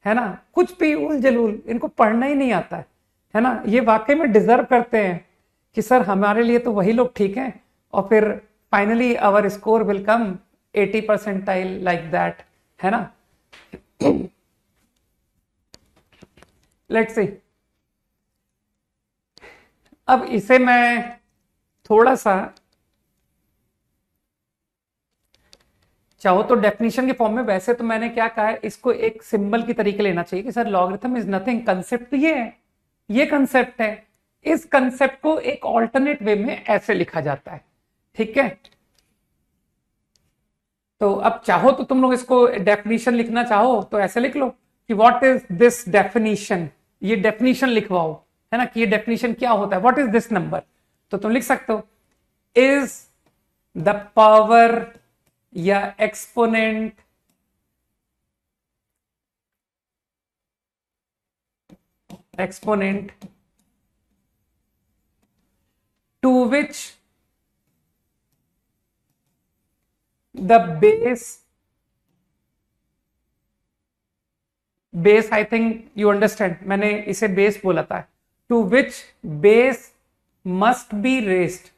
A: है ना, कुछ भी उल जलूल, इनको पढ़ना ही नहीं आता है ना। ये वाकई में डिजर्व करते हैं कि सर हमारे लिए तो वही लोग ठीक हैं, और फिर finally our score will come 80% like that, है ना। लेट्स सी, अब इसे मैं थोड़ा सा चाहो तो डेफिनेशन के फॉर्म में, वैसे तो मैंने क्या कहा है, इसको एक सिंबल की तरीके लेना चाहिए कि sir logarithm is nothing, concept तो ये है, ये कंसेप्ट है, इस कंसेप्ट को एक ऑल्टरनेट वे में ऐसे लिखा जाता है, ठीक है। तो अब चाहो तो तुम लोग इसको डेफिनेशन लिखना चाहो तो ऐसे लिख लो कि व्हाट इज दिस डेफिनेशन, ये डेफिनेशन लिखवाओ, है ना, कि ये डेफिनेशन क्या होता है, व्हाट इज दिस नंबर। तो तुम लिख सकते हो इज द पावर या exponent to which the base I think you understand, मैंने इसे बेस बोला था, to which base must be raised,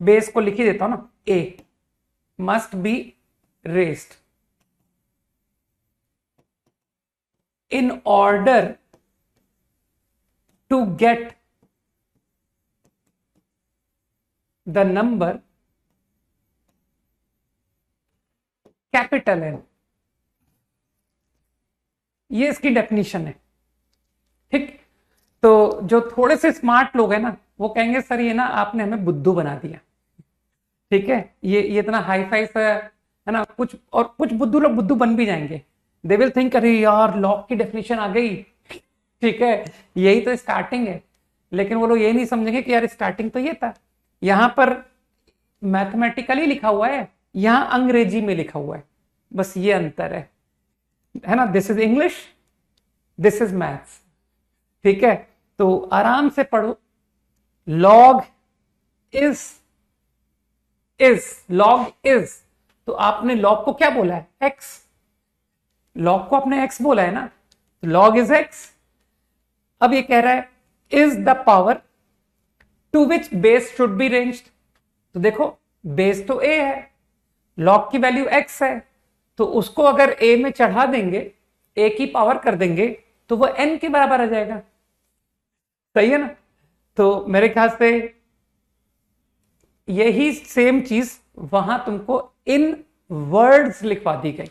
A: base को लिख ही देता हूं ना, a must be raised in order to get the number capital N, ये इसकी डेफिनेशन है, ठीक। तो जो थोड़े से स्मार्ट लोग हैं ना, वो कहेंगे सर ये ना आपने हमें बुद्धू बना दिया, ठीक है, ये इतना हाई फाई सा है ना, कुछ और कुछ बुद्धू लोग बुद्धू बन भी जाएंगे, दे विल थिंक अरे यार लॉग की डेफिनेशन आ गई, ठीक है, यही तो स्टार्टिंग है। लेकिन वो लोग ये नहीं समझेंगे कि यार स्टार्टिंग तो ये था, यहां पर मैथमेटिकली लिखा हुआ है, यहां अंग्रेजी में लिखा हुआ है, बस ये अंतर है ना। This is English, this is maths, ठीक है। तो आराम से पढ़ो, लॉग लॉग इज, तो आपने लॉग को क्या बोला है, एक्स, लॉग को आपने एक्स बोला है ना, तो लॉग इज एक्स। अब ये कह रहा है is the power to which base should be raised, तो देखो बेस तो ए है, लॉग की वैल्यू एक्स है, तो उसको अगर ए में चढ़ा देंगे, ए की पावर कर देंगे, तो वो एन के बराबर आ जाएगा, सही है ना। तो मेरे ख्याल से यही सेम चीज वहां तुमको इन वर्ड्स लिखवा दी गई।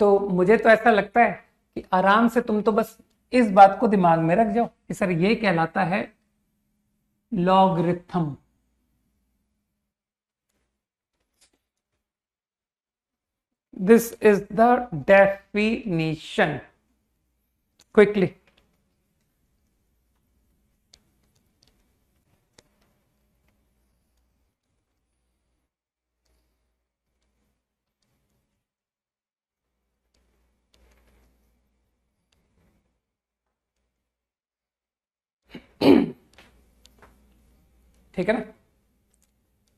A: तो मुझे तो ऐसा लगता है कि आराम से तुम तो बस इस बात को दिमाग में रख जाओ कि सर ये कहलाता है logarithm. This is the definition, quickly. ठीक है ना,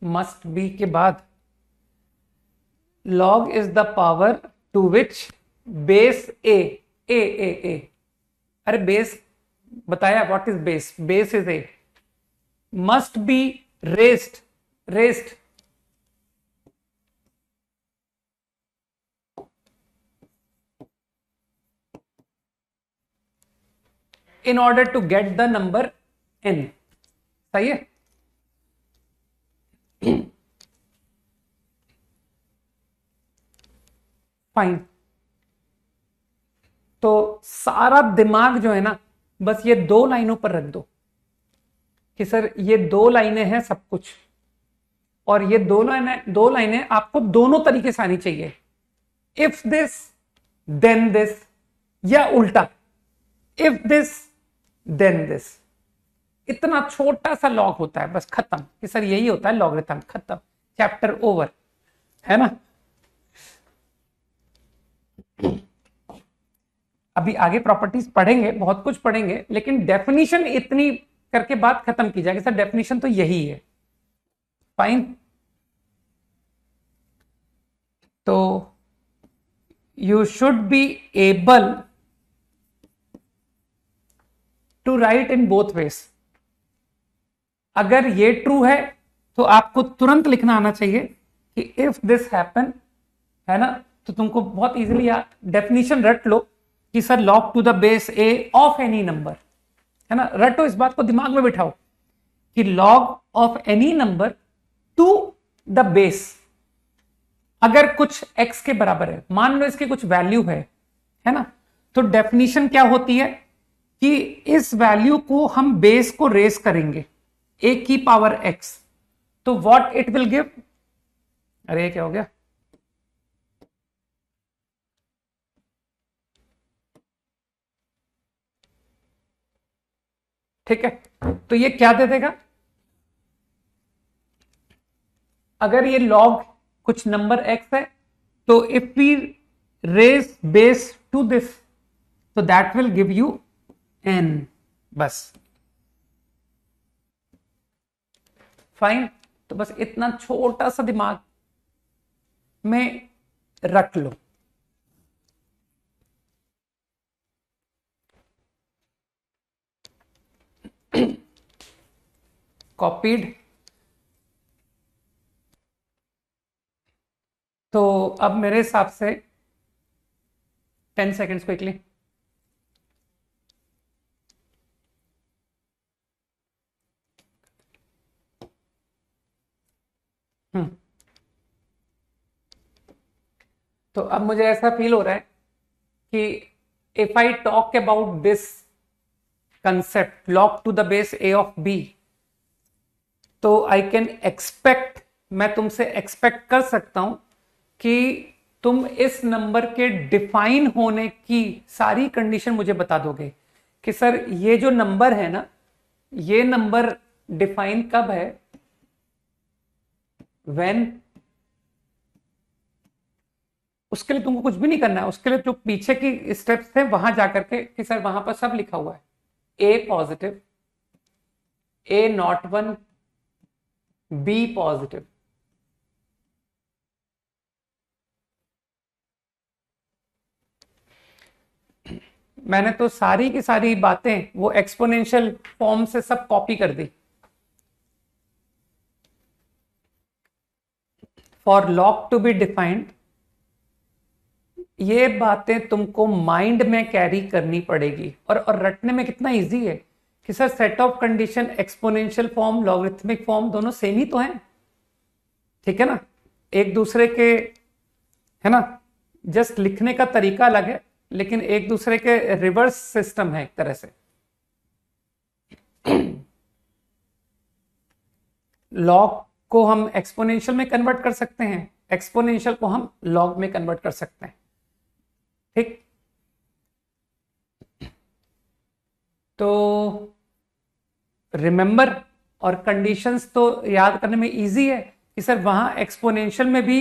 A: मस्ट बी के बाद log is the power to which base a, अरे बेस बताया, what is base, base is a, must be raised in order to get the number n, सही है। फाइन, तो सारा दिमाग जो है ना बस ये 2 लाइनों पर रख दो कि सर ये 2 लाइनें हैं सब कुछ, और ये 2 लाइनें आपको दोनों तरीके से आनी चाहिए, इफ दिस देन दिस, या उल्टा इफ दिस देन दिस। इतना छोटा सा लॉग होता है, बस खत्म कि सर यही होता है लॉगरिथम, खत्म, चैप्टर ओवर, है ना। अभी आगे प्रॉपर्टीज पढ़ेंगे, बहुत कुछ पढ़ेंगे, लेकिन डेफिनेशन इतनी करके बात खत्म की जाएगी, सर डेफिनेशन तो यही है। फाइन, तो you should be able to write in both ways. अगर ये ट्रू है तो आपको तुरंत लिखना आना चाहिए कि इफ दिस हैपन, है ना, तो तुमको बहुत इजीली डेफिनेशन रट लो कि sir log to the base a of any number, है ना, रटो, इस बात को दिमाग में बिठाओ कि log of any number two the base, अगर कुछ x के बराबर है, मान लो इसकी कुछ वैल्यू है ना, तो डेफिनेशन क्या होती है कि इस वैल्यू को हम बेस को रेस करेंगे a की पावर x, तो व्हाट इट विल गिव, अरे क्या हो गया, ठीक है, तो ये क्या दे देगा, अगर ये लॉग कुछ नंबर x है तो if we raise base to this तो that will give you n, बस फाइन। तो बस इतना छोटा सा दिमाग में रख लो। कॉपीड, तो अब मेरे हिसाब से 10 सेकेंड्स क्विकली। तो अब मुझे ऐसा फील हो रहा है कि if I talk about this concept log to the base a of b, तो आई कैन एक्सपेक्ट, मैं तुमसे एक्सपेक्ट कर सकता हूं कि तुम इस नंबर के डिफाइन होने की सारी कंडीशन मुझे बता दोगे कि सर ये जो नंबर है ना, ये नंबर डिफाइन कब है, व्हेन, उसके लिए तुमको कुछ भी नहीं करना है, उसके लिए जो पीछे की स्टेप्स थे वहां जाकर के कि सर वहां पर सब लिखा हुआ है, a positive, a not one, b positive, मैंने तो सारी की सारी बातें वो एक्सपोनेंशियल फॉर्म से सब कॉपी कर दी। For log to be defined, ये बातें तुमको माइंड में कैरी करनी पड़ेगी, और रटने में कितना इजी है कि sir set of condition, exponential form, logarithmic form दोनों सेम ही तो हैं, ठीक है ना, एक दूसरे के, है ना, जस्ट लिखने का तरीका अलग है लेकिन एक दूसरे के रिवर्स सिस्टम है एक तरह से। लॉग को हम एक्सपोनेंशियल में कन्वर्ट कर सकते हैं, एक्सपोनेंशियल को हम लॉग में कन्वर्ट कर सकते हैं, ठीक। तो रिमेंबर, और कंडीशंस तो याद करने में इजी है कि सर वहां एक्सपोनेंशियल में भी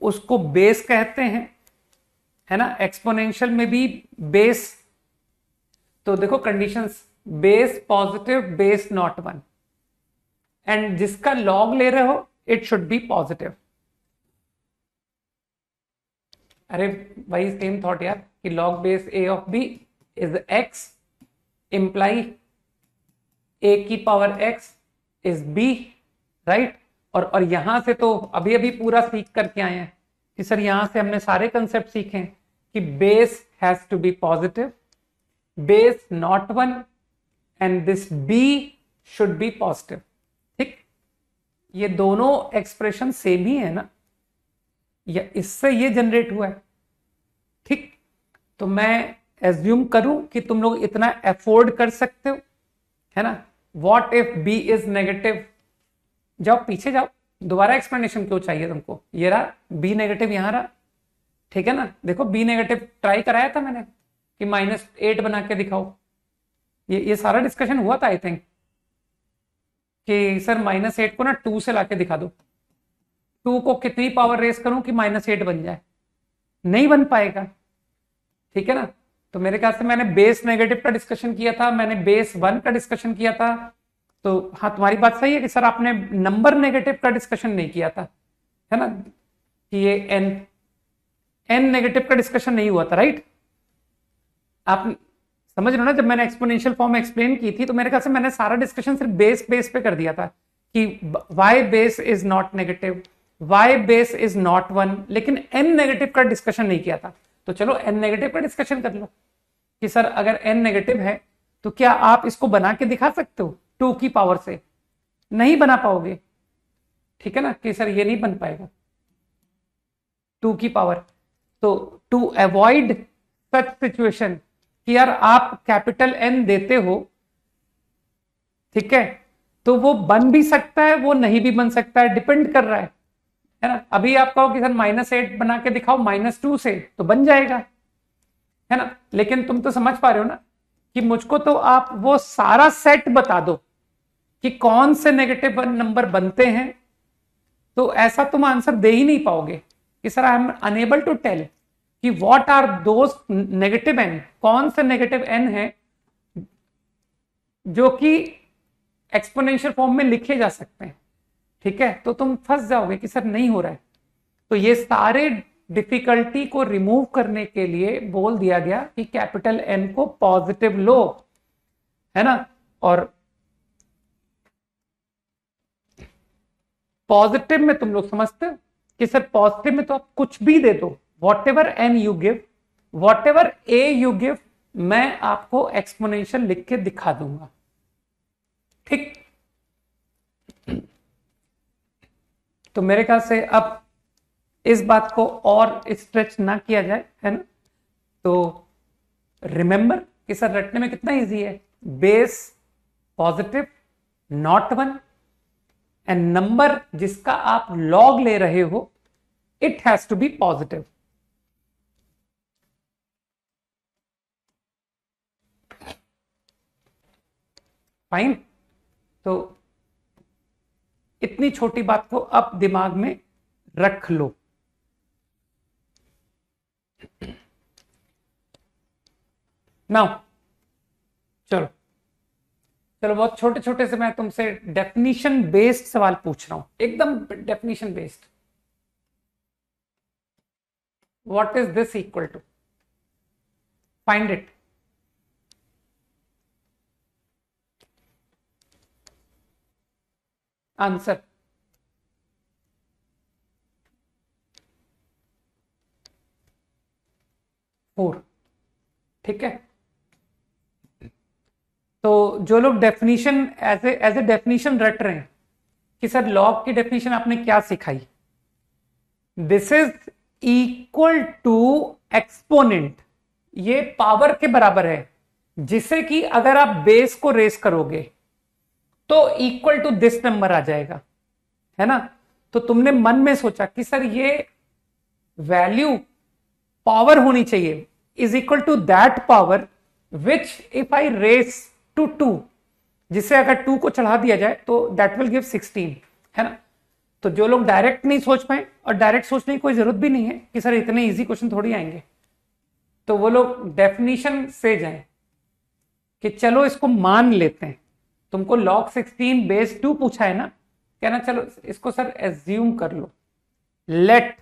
A: उसको बेस कहते हैं, है ना, एक्सपोनेंशियल में भी बेस, तो देखो conditions, base positive, base not one, and जिसका लॉग ले रहे हो इट शुड बी पॉजिटिव। अरे वही सेम थॉट यार कि log base a of b is x, imply a की power x is b, right. और यहां से तो अभी अभी पूरा सीख करके आए हैं कि सर यहां से हमने सारे कंसेप्ट सीखे हैं कि base has to be positive, base not one, and this b should be positive, ठीक। ये दोनों एक्सप्रेशन सेम ही है ना, या इससे ये जनरेट हुआ है, ठीक। तो मैं एज्यूम करूं कि तुम लोग इतना अफोर्ड कर सकते हो, है ना। What if b is negative, जाओ पीछे जाओ, दोबारा एक्सप्लेनेशन क्यों चाहिए तुमको, ये रहा बी नेगेटिव, यहां रहा, ठीक है ना। देखो बी नेगेटिव ट्राई कराया था मैंने कि -8 बना के दिखाओ, ये सारा डिस्कशन हुआ था आई थिंक कि सर -8 को ना 2 से लाके दिखा दो, 2 को कितनी पावर रेस करूं कि -8 बन जाए, नहीं बन पाएगा, ठीक है ना। तो मेरे ख्याल से मैंने बेस नेगेटिव का डिस्कशन किया था, मैंने बेस 1 का डिस्कशन किया था, तो हाँ तुम्हारी बात सही है कि सर आपने नंबर नेगेटिव का डिस्कशन नहीं किया था, है ना, कि ये एन नेगेटिव का डिस्कशन नहीं हुआ था, राइट। आप समझ रहे हो ना, जब मैंने एक्सपोनेंशियल फॉर्म एक्सप्लेन की थी तो मेरे ख्याल से मैंने सारा डिस्कशन सिर्फ बेस पे कर दिया था कि y base is not negative, y base is not 1, लेकिन n नेगेटिव का डिस्कशन नहीं किया था। तो चलो n नेगेटिव का डिस्कशन कर लो कि सर अगर n नेगेटिव है तो क्या आप इसको बना के दिखा सकते हो 2 की पावर से, नहीं बना पाओगे, ठीक है ना, कि सर ये नहीं बन पाएगा 2 की पावर। तो टू अवॉइड सच सिचुएशन कि यार आप कैपिटल N देते हो, ठीक है, तो वो बन भी सकता है वो नहीं भी बन सकता है, डिपेंड कर रहा है ना। अभी आप कहो कि सर -8 बना के दिखाओ -2 से, तो बन जाएगा, है ना। लेकिन तुम तो समझ पा रहे हो ना कि मुझको तो आप वो सारा सेट बता दो कि कौन से नेगेटिव नंबर बनते हैं, तो ऐसा तुम आंसर दे ही नहीं पाओगे कि sir I am unable to tell कि what are those negative n, कौन से नेगेटिव एन है जो कि एक्सपोनेंशियल फॉर्म में लिखे जा सकते हैं, ठीक है। तो तुम फंस जाओगे कि सर नहीं हो रहा है। तो ये सारे डिफिकल्टी को रिमूव करने के लिए बोल दिया गया कि कैपिटल एन को पॉजिटिव लो, है ना। और पॉजिटिव में तुम लोग समझते हो कि सर पॉजिटिव में तो आप कुछ भी दे दो, whatever n you give, whatever a you give, मैं आपको एक्सपोनेंशियल लिख के दिखा दूंगा, ठीक। तो मेरे ख्याल से अब इस बात को और स्ट्रेच ना किया जाए, है ना। तो रिमेंबर कि सर रटने में कितना इजी है, base positive not 1 and number जिसका आप लॉग ले रहे हो it has to be positive. Fine. तो इतनी छोटी बात को अब दिमाग में रख लो। नाउ चलो चलो बहुत छोटे छोटे से मैं तुमसे डेफिनेशन बेस्ड सवाल पूछ रहा हूं, एकदम definition based. What is this equal to, find it. Answer four, ठीक है। तो जो लोग डेफिनेशन एज ए डेफिनेशन रट रहे हैं कि सर लॉग की डेफिनेशन आपने क्या सिखाई, this is equal to exponent, ये पावर के बराबर है, जिसे कि अगर आप बेस को रेस करोगे तो इक्वल टू दिस नंबर आ जाएगा, है ना। तो तुमने मन में सोचा कि सर ये वैल्यू पावर होनी चाहिए is equal to that power which if I raise to 2, जिसे अगर 2 को चढ़ा दिया जाए तो दैट विल गिव 16, है ना। तो जो लोग डायरेक्ट नहीं सोच पाए, और डायरेक्ट सोचने की कोई जरूरत भी नहीं है कि सर इतने इजी क्वेश्चन थोड़ी आएंगे, तो वो लोग डेफिनेशन से जाएं कि चलो इसको मान लेते हैं, तुमको log 16 बेस 2 पूछा है ना, कहना चलो इसको सर एज्यूम कर लो, लेट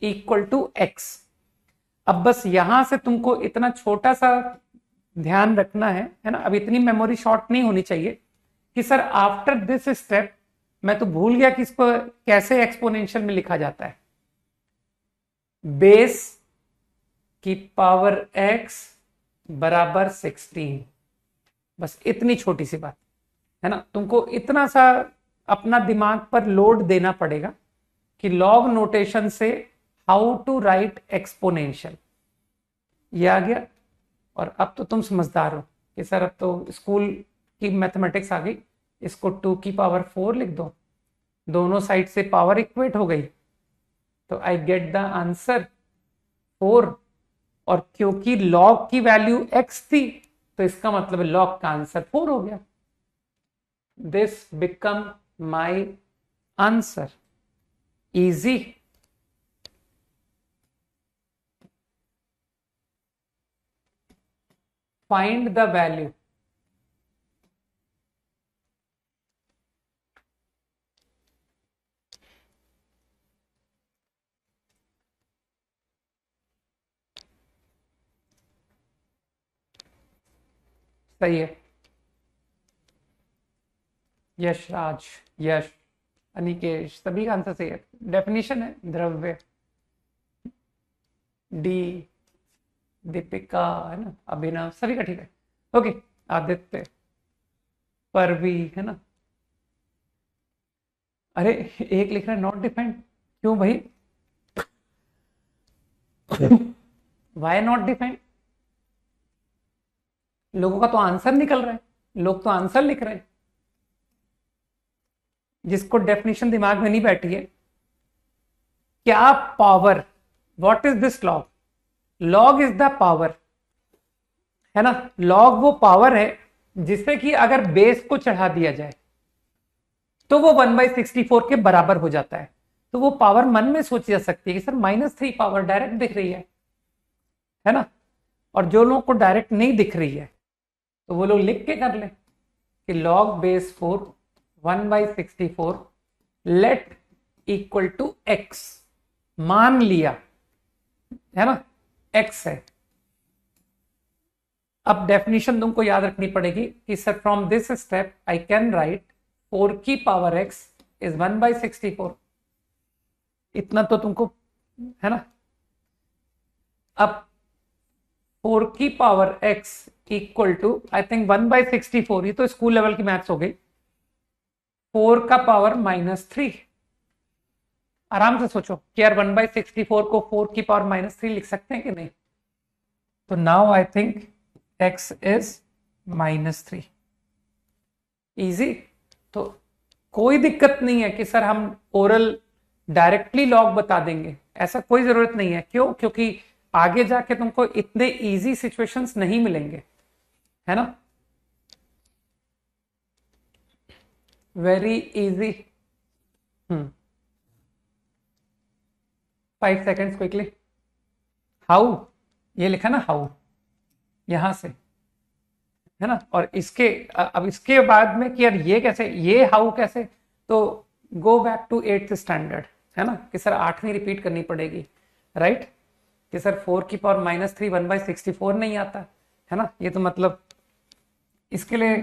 A: इक्वल टू x। अब बस यहां से तुमको इतना छोटा सा ध्यान रखना है ना, अब इतनी मेमोरी शॉर्ट नहीं होनी चाहिए कि सर आफ्टर दिस स्टेप मैं तो भूल गया कि इसको कैसे एक्सपोनेंशियल में लिखा जाता है, बेस की पावर x बराबर 16, बस इतनी छोटी सी बात, है ना। तुमको इतना सा अपना दिमाग पर लोड देना पड़ेगा कि लॉग नोटेशन से हाउ टू राइट एक्सपोनेंशियल, ये आ गया। और अब तो तुम समझदार हो कि सर अब तो स्कूल की मैथमेटिक्स आ गई, इसको 2 की पावर 4 लिख दो, दोनों साइड से पावर इक्वेट हो गई, तो आई गेट द आंसर 4। और क्योंकि लॉग की वैल्यू x थी, तो इसका मतलब लॉग का आंसर 4 हो गया। This become my answer. Easy. Find the value. सही है। यश राज, यश, अनिकेश, सभी का आंसर सही है। डेफिनेशन है द्रव्य। डी, दीपिका, है ना, अभिनव, सभी का ठीक है। ओके, आदित्य, परवी, है ना। अरे एक लिख रहा है नॉट डिफाइंड, क्यों भाई? Why not defined? लोगों का तो आंसर निकल रहा है, लोग तो आंसर लिख रहे हैं। जिसको डेफिनेशन दिमाग में नहीं बैठी है, क्या power, what is this log? Log is the power, है ना। लॉग वो पावर है जिससे कि अगर बेस को चढ़ा दिया जाए तो वो 1/64 के बराबर हो जाता है। तो वो पावर मन में सोची जा सकती है कि सर -3 पावर डायरेक्ट दिख रही है ना। और जो लोगों को डायरेक्ट नहीं दिख रही है, तो वो लोग लिख के कर ले कि log base 4 1/64 let equal to x। मान लिया, है ना, x है। अब डेफिनेशन तुमको याद रखनी पड़ेगी कि sir from this step I can write 4 की पावर x इज 1/64। इतना तो तुमको, है ना। अब 4 की power x equal to I think 1/64, ये तो स्कूल लेवल की मैथ्स हो गई। 4 का पावर -3। आराम से सोचो कि यार 1/64 को 4 की पावर -3 लिख सकते हैं कि नहीं? तो now I think x is -3। Easy. तो कोई दिक्कत नहीं है कि सर हम ओरल डायरेक्टली लॉग बता देंगे, ऐसा कोई जरूरत नहीं है। क्यों? क्योंकि आगे जाके तुमको इतने इजी सिचुएशंस नहीं मिलेंगे, है ना। Very easy. 5 seconds quickly. How, ये लिखा ना हाउ, यहां से, है ना। और इसके अब इसके बाद में कि यार ये कैसे, ये हाउ कैसे, तो go back to 8th standard, है ना, कि सर 8वीं रिपीट करनी पड़ेगी, राइट। कि सर 4 की पावर -3 1/64 नहीं आता, है ना। ये तो मतलब इसके लिए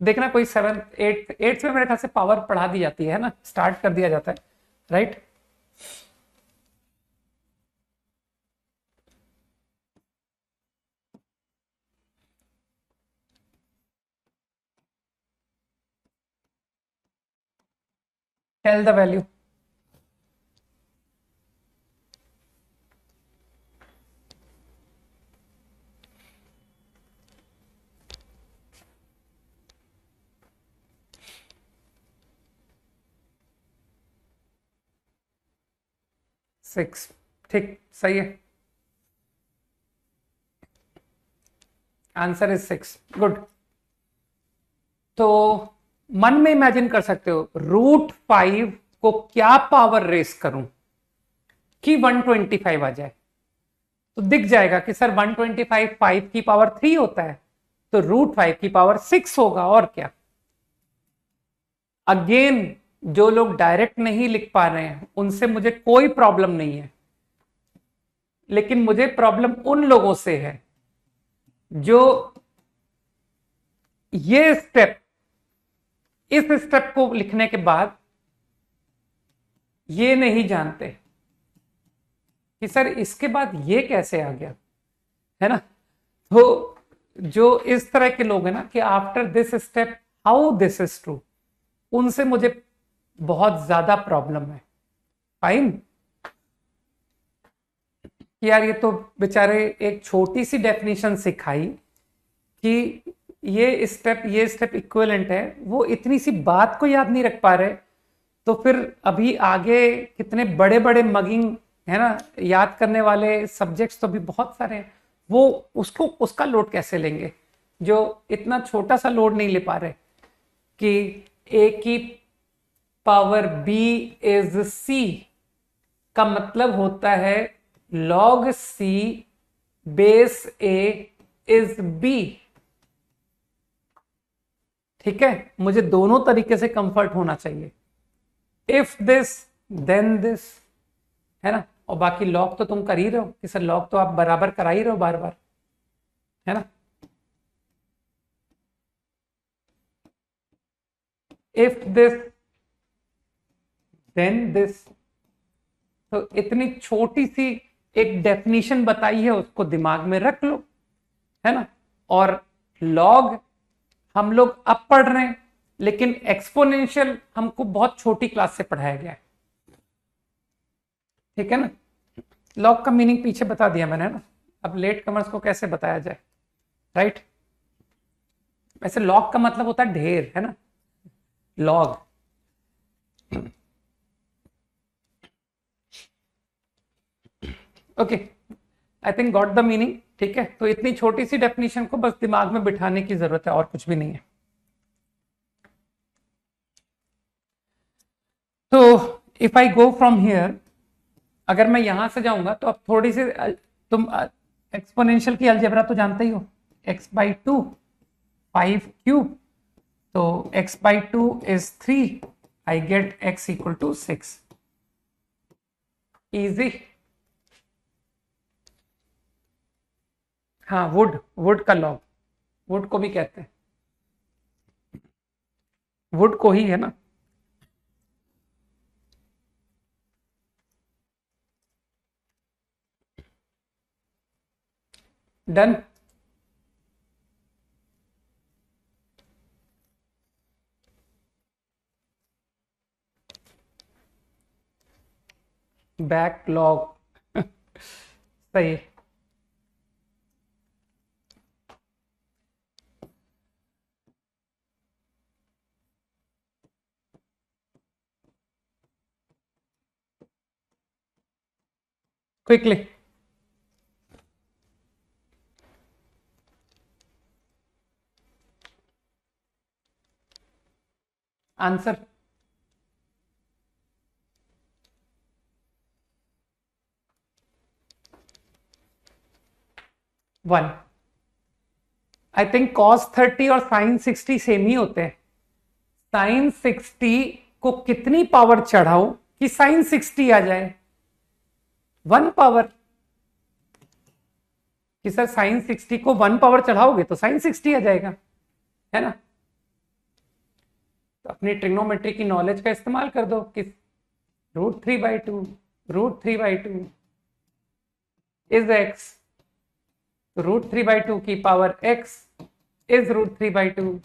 A: देखना कोई 7th 8th में मेरे ख्याल से पावर पढ़ा दी जाती है ना, स्टार्ट कर दिया जाता है, right. Tell the value. Six, ठीक, सही है। Answer is 6। गुड। तो मन में इमेजिन कर सकते हो √5 को क्या पावर रेस करूं कि 125 आ जाए। तो दिख जाएगा कि सर 125 5 की पावर 3 होता है, तो √5 की पावर 6 होगा, और क्या। अगेन, जो लोग डायरेक्ट नहीं लिख पा रहे हैं उनसे मुझे कोई प्रॉब्लम नहीं है, लेकिन मुझे प्रॉब्लम उन लोगों से है जो ये स्टेप, इस स्टेप को लिखने के बाद ये नहीं जानते कि सर इसके बाद ये कैसे आ गया, है ना। तो जो इस तरह के लोग हैं ना कि after this step how this is true, उनसे मुझे बहुत ज्यादा प्रॉब्लम है। फाइन। कि यार ये तो बेचारे एक छोटी सी डेफिनेशन सिखाई कि ये स्टेप इक्विवेलेंट है, वो इतनी सी बात को याद नहीं रख पा रहे, तो फिर अभी आगे कितने बड़े बड़े मगिंग है ना, याद करने वाले सब्जेक्ट्स तो भी बहुत सारे हैं, वो उसको उसका लोड कैसे लेंगे जो इतना छोटा सा लोड नहीं ले पा रहे कि ए की पावर बी इज सी का मतलब होता है log c base a is b. ठीक है, मुझे दोनों तरीके से कंफर्ट होना चाहिए, इफ दिस देन दिस, है ना। और बाकी लॉग तो तुम कर ही रहे हो कि सर लॉग तो आप बराबर करा ही रहे हो बार बार, है ना। इफ दिस देन दिस, तो इतनी छोटी सी एक डेफिनेशन बताई है, उसको दिमाग में रख लो, है ना। और लॉग हम लोग अब पढ़ रहे हैं, लेकिन एक्सपोनेंशियल हमको बहुत छोटी क्लास से पढ़ाया गया है, ठीक है ना। लॉग का मीनिंग पीछे बता दिया मैंने, है ना। अब लेट कमर्स को कैसे बताया जाए, राइट। वैसे लॉग का मतलब होता है ढेर, है ना, log. Okay, I think got the meaning. ठीक है, तो इतनी छोटी सी डेफिनेशन को बस दिमाग में बिठाने की जरूरत है, और कुछ भी नहीं है। तो if I go from here, अगर मैं यहां से जाऊंगा तो अब थोड़ी सी तुम एक्सपोनेंशियल की अलजेब्रा तो जानते ही हो, x/2 5 क्यूब, तो x/2 is 3, I get x equal to 6। Easy. हाँ, वुड, वुड का लॉग, वुड को भी कहते हैं, वुड को ही, है ना। डन। बैकलॉग सही। Quickly answer. One. I think cos 30 और साइन 60 सेम ही होते हैं। साइन 60 को कितनी पावर चढ़ाओ कि साइन 60 आ जाए? 1 पावर। कि सर साइन 60 को 1 पावर चढ़ाओगे तो साइन 60 आ जाएगा, है ना। तो अपनी ट्रिग्नोमेट्री की नॉलेज का इस्तेमाल कर दो कि √3/2, √3/2 इज एक्स, √3/2 की power x is √3/2,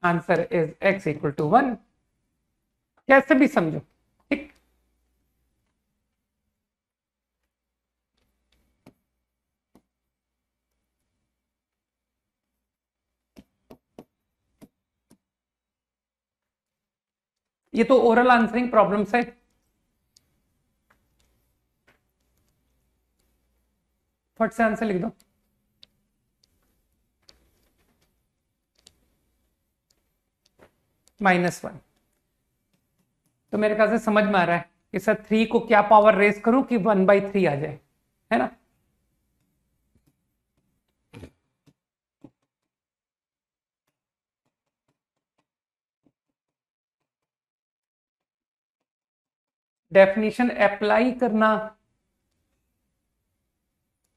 A: answer is x equal to 1। कैसे भी समझो, ठीक। ये तो ओरल आंसरिंग प्रॉब्लम्स है। फट से आंसर लिख दो। -1। तो मेरे ख्याल से समझ में आ रहा है कि सर 3 को क्या पावर रेस करूं कि 1/3 आ जाए, है ना। डेफिनेशन अप्लाई करना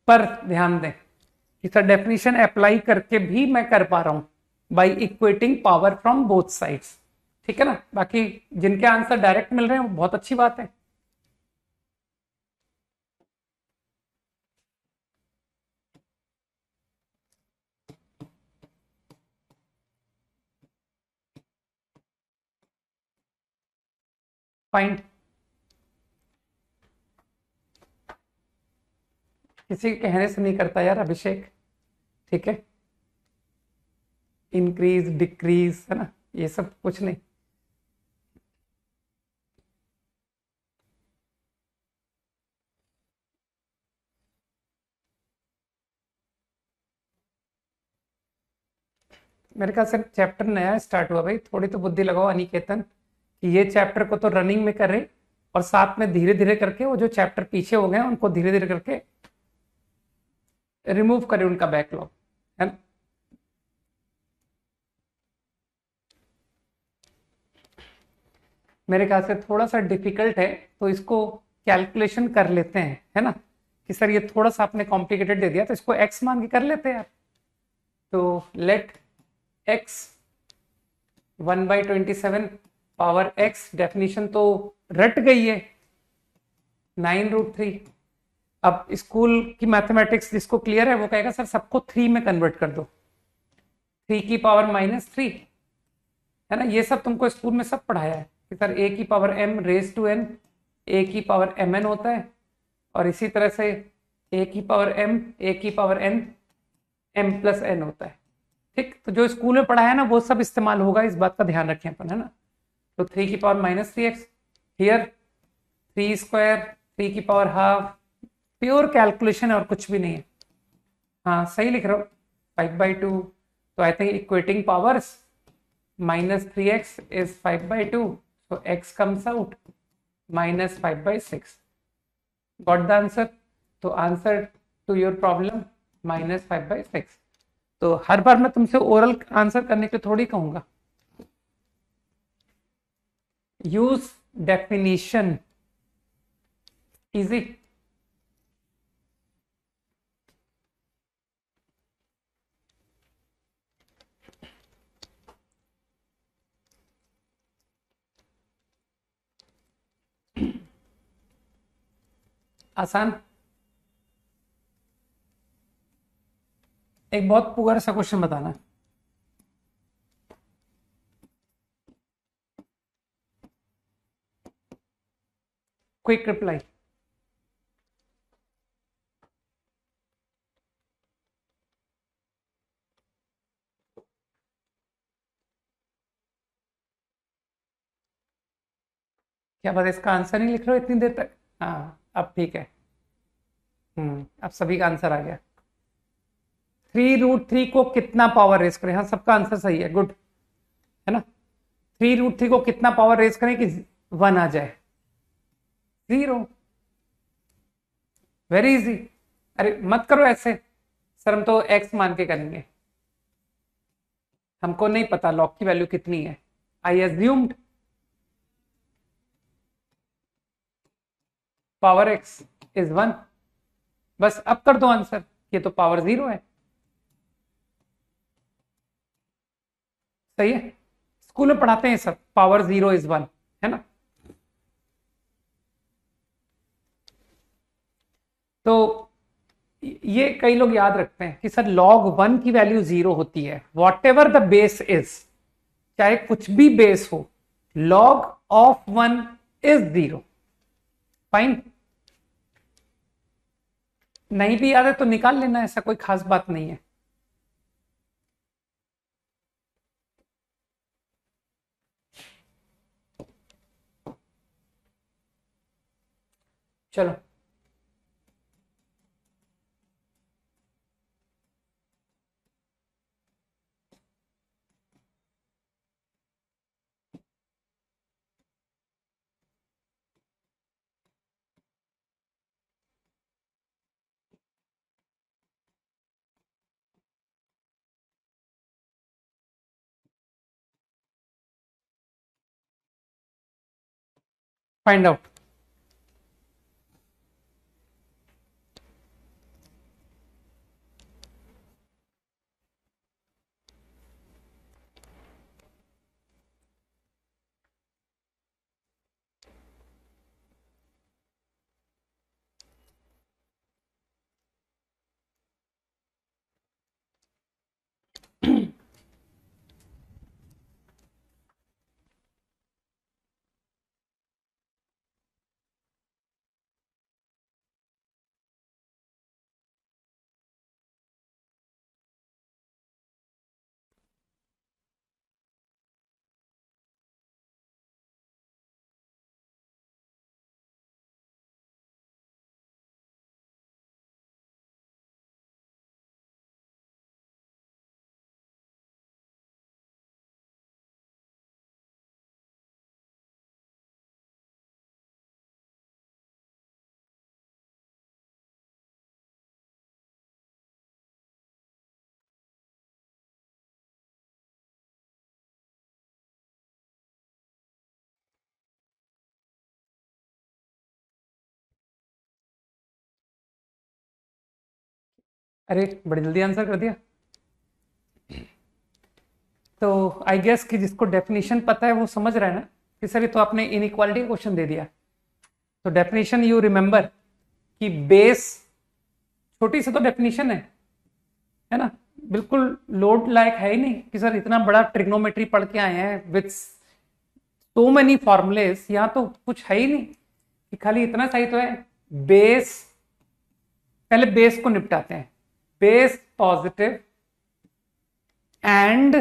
A: पर ध्यान दें कि सर डेफिनेशन अप्लाई करके भी मैं कर पा रहा हूं by equating power from both sides, ठीक है ना। बाकी जिनके आंसर डायरेक्ट मिल रहे हैं वो बहुत अच्छी बात है। फाइंड। किसी के कहने से नहीं करता यार अभिषेक, ठीक है। इंक्रीज डिक्रीज है ना, ये सब कुछ नहीं। मेरे ख्याल से चैप्टर नया स्टार्ट हुआ भाई, थोड़ी तो बुद्धि लगाओ अनिकेतन, कि ये चैप्टर को तो रनिंग में कर रहे और साथ में धीरे धीरे करके वो जो चैप्टर पीछे हो गए उनको धीरे धीरे करके रिमूव करें उनका बैकलॉग, है ना। मेरे ख्याल से थोड़ा सा डिफिकल्ट है, तो इसको कैलकुलेशन कर लेते हैं, है ना, कि सर ये थोड़ा सा आपने कॉम्प्लिकेटेड दे दिया तो इसको एक्स मान के कर लेते हैं यार। तो let x 1/27 power x, definition तो रट गई है 9√3। अब स्कूल की मैथमेटिक्स जिसको क्लियर है वो कहेगा सर सबको 3 में कन्वर्ट कर दो, 3 की पावर -3, है ना। ये सब तुमको स्कूल में सब पढ़ाया है कि सर a की power m raise to n, a की पावर mn होता है, और इसी तरह से a की पावर m, a की पावर n, m+n होता है, ठीक। तो जो स्कूल में पढ़ाया ना वो सब इस्तेमाल होगा, इस बात का ध्यान रखें अपन, है ना। तो 3 की पावर -3x, हियर 3 स्क्वायर, 3 की पावर हाफ, प्योर कैलकुलेशन है और कुछ भी नहीं है। हाँ सही लिख रहा हो, 5/2। तो I think equating powers -3x is 5/2, so x comes out -5/6. Got the answer? तो आंसर टू योर प्रॉब्लम -5/6। तो हर बार मैं तुमसे ओरल आंसर करने के थोड़ी कहूंगा। Use definition, easy. आसान। एक बहुत पुअर सा क्वेश्चन बताना। Quick reply. क्या बात है, इसका आंसर नहीं लिख रहे हो इतनी देर तक? हाँ अब ठीक है। अब सभी का आंसर आ गया। 3√3 को कितना पावर रेस करें? हाँ सबका आंसर सही है, गुड, है ना। 3√3 को कितना पावर रेस करें कि 1 आ जाए? 0। Very easy. अरे मत करो ऐसे सर, हम तो एक्स मान के करेंगे, हमको नहीं पता लॉग की वैल्यू कितनी है। आई एज्यूम्ड पावर एक्स इज 1, बस अब कर दो आंसर, ये तो पावर 0 है। सही है, स्कूल में पढ़ाते हैं सब, पावर 0 इज 1, है ना। तो ये कई लोग याद रखते हैं कि सर log 1 की वैल्यू 0 होती है, whatever the base is, चाहे कुछ भी बेस हो, log ऑफ 1 इज 0। फाइन, नहीं भी याद है तो निकाल लेना, ऐसा कोई खास बात नहीं है। चलो फाइंड आउट। अरे बड़ी जल्दी आंसर कर दिया। तो आई गेस कि जिसको डेफिनेशन पता है वो समझ रहा है ना कि सर ये तो आपने इनइक्वालिटी का क्वेश्चन दे दिया। तो डेफिनेशन यू रिमेंबर कि बेस, छोटी सी तो डेफिनेशन है ना, बिल्कुल लोड लायक है ही नहीं कि सर इतना बड़ा ट्रिग्नोमेट्री पढ़ के आए हैं विथ सो मेनी फॉर्मुलेस, यहाँ तो कुछ है ही नहीं कि खाली इतना सही तो है। बेस, पहले बेस को निपटाते हैं। Base positive and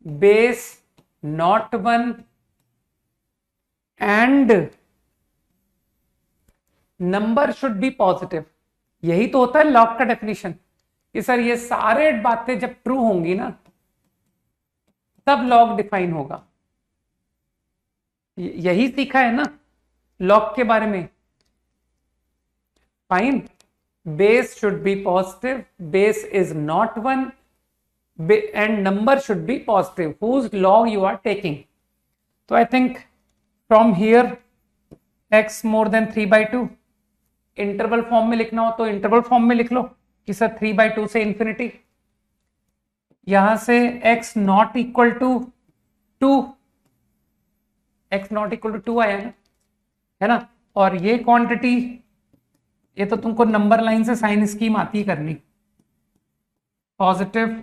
A: base not one and number should be positive. यही तो होता है लॉग का डेफिनेशन कि सर ये सारे बातें जब ट्रू होंगी ना तब लॉग डिफाइन होगा। यही सीखा है ना लॉग के बारे में। Fine, base should be positive, base is not one and number should be positive whose log you are taking. तो I think from here x more than 3/2, interval form में लिखना हो तो इंटरवल फॉर्म में लिख लो कि सर 3/2 से इंफिनिटी, यहां से x not equal to 2, x not equal to 2 आया है ना। और ये क्वांटिटी, ये तो तुमको नंबर लाइन से साइन स्कीम आती ही करनी, पॉजिटिव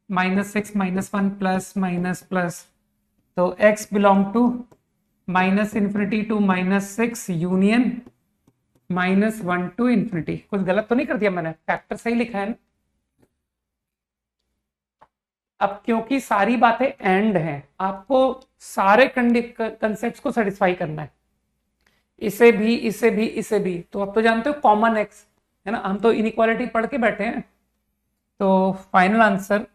A: -6 -1 प्लस माइनस प्लस, तो x belong to -infinity to -6 union -1 to infinity. कुछ गलत तो नहीं कर दिया मैंने, फैक्टर सही लिखा है ना। अब क्योंकि सारी बातें एंड हैं, आपको सारे कंसेप्ट को सेटिस्फाई करना है, इसे भी इसे भी इसे भी। तो आप तो जानते हो कॉमन एक्स है ना, हम तो इनइक्वालिटी पढ़ के बैठे हैं। तो फाइनल आंसर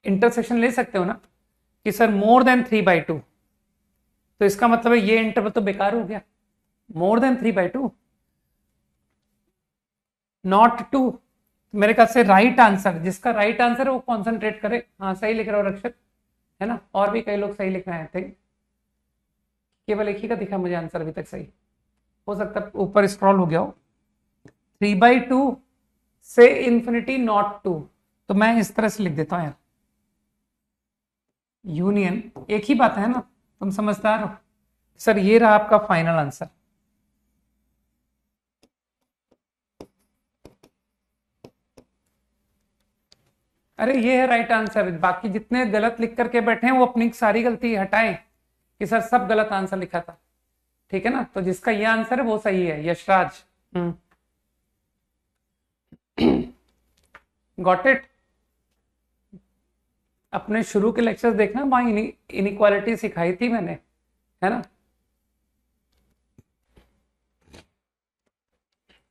A: इंटरसेक्शन ले सकते हो ना कि सर मोर देन 3/2, तो इसका मतलब है ये इंटरवल तो बेकार हो गया। मोर देन 3/2 नॉट 2, मेरे ख्याल से राइट आंसर, जिसका राइट आंसर है वो कॉन्सेंट्रेट करे। हाँ सही लिख रहे हो रक्षक, है ना, और भी कई लोग सही लिख रहे हैं। थिंक केवल एक ही का दिखा मुझे आंसर अभी तक सही, हो सकता है ऊपर स्क्रॉल हो गया हो। 3/2 से इंफिनिटी नॉट 2, तो मैं इस तरह से लिख देता हूं यार, यूनियन, एक ही बात है ना, तुम समझदार हो। सर ये रहा आपका फाइनल आंसर। अरे ये है राइट आंसर, बाकी जितने गलत लिख करके बैठे हैं वो अपनी सारी गलती हटाएं कि सर सब गलत आंसर लिखा था। ठीक है ना, तो जिसका ये आंसर है वो सही है, यशराज। Got it. अपने शुरू के लेक्चर्स देखना, वहां इनइक्वालिटी सिखाई थी मैंने, है ना,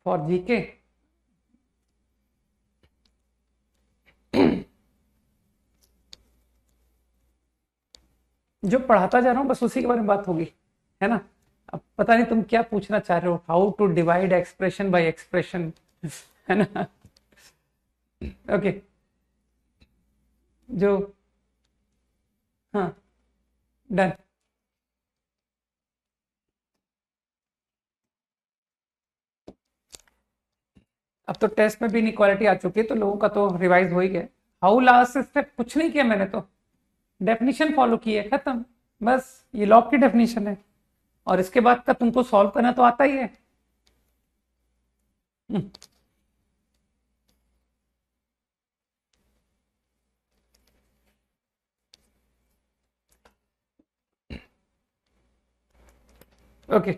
A: फॉर जीके। जो पढ़ाता जा रहा हूं बस उसी के बारे में बात होगी, है ना। अब पता नहीं तुम क्या पूछना चाह रहे हो, how to divide expression by expression, है ना। ओके, जो, हाँ, डन। अब तो टेस्ट में भी इनइक्वालिटी आ चुकी है तो लोगों का तो रिवाइज हो ही गया। हाउ लास्ट स्टेप कुछ नहीं किया मैंने तो, डेफिनेशन फॉलो की है, खत्म। बस ये लॉग की डेफिनेशन है और इसके बाद का तुमको सॉल्व करना तो आता ही है। Okay,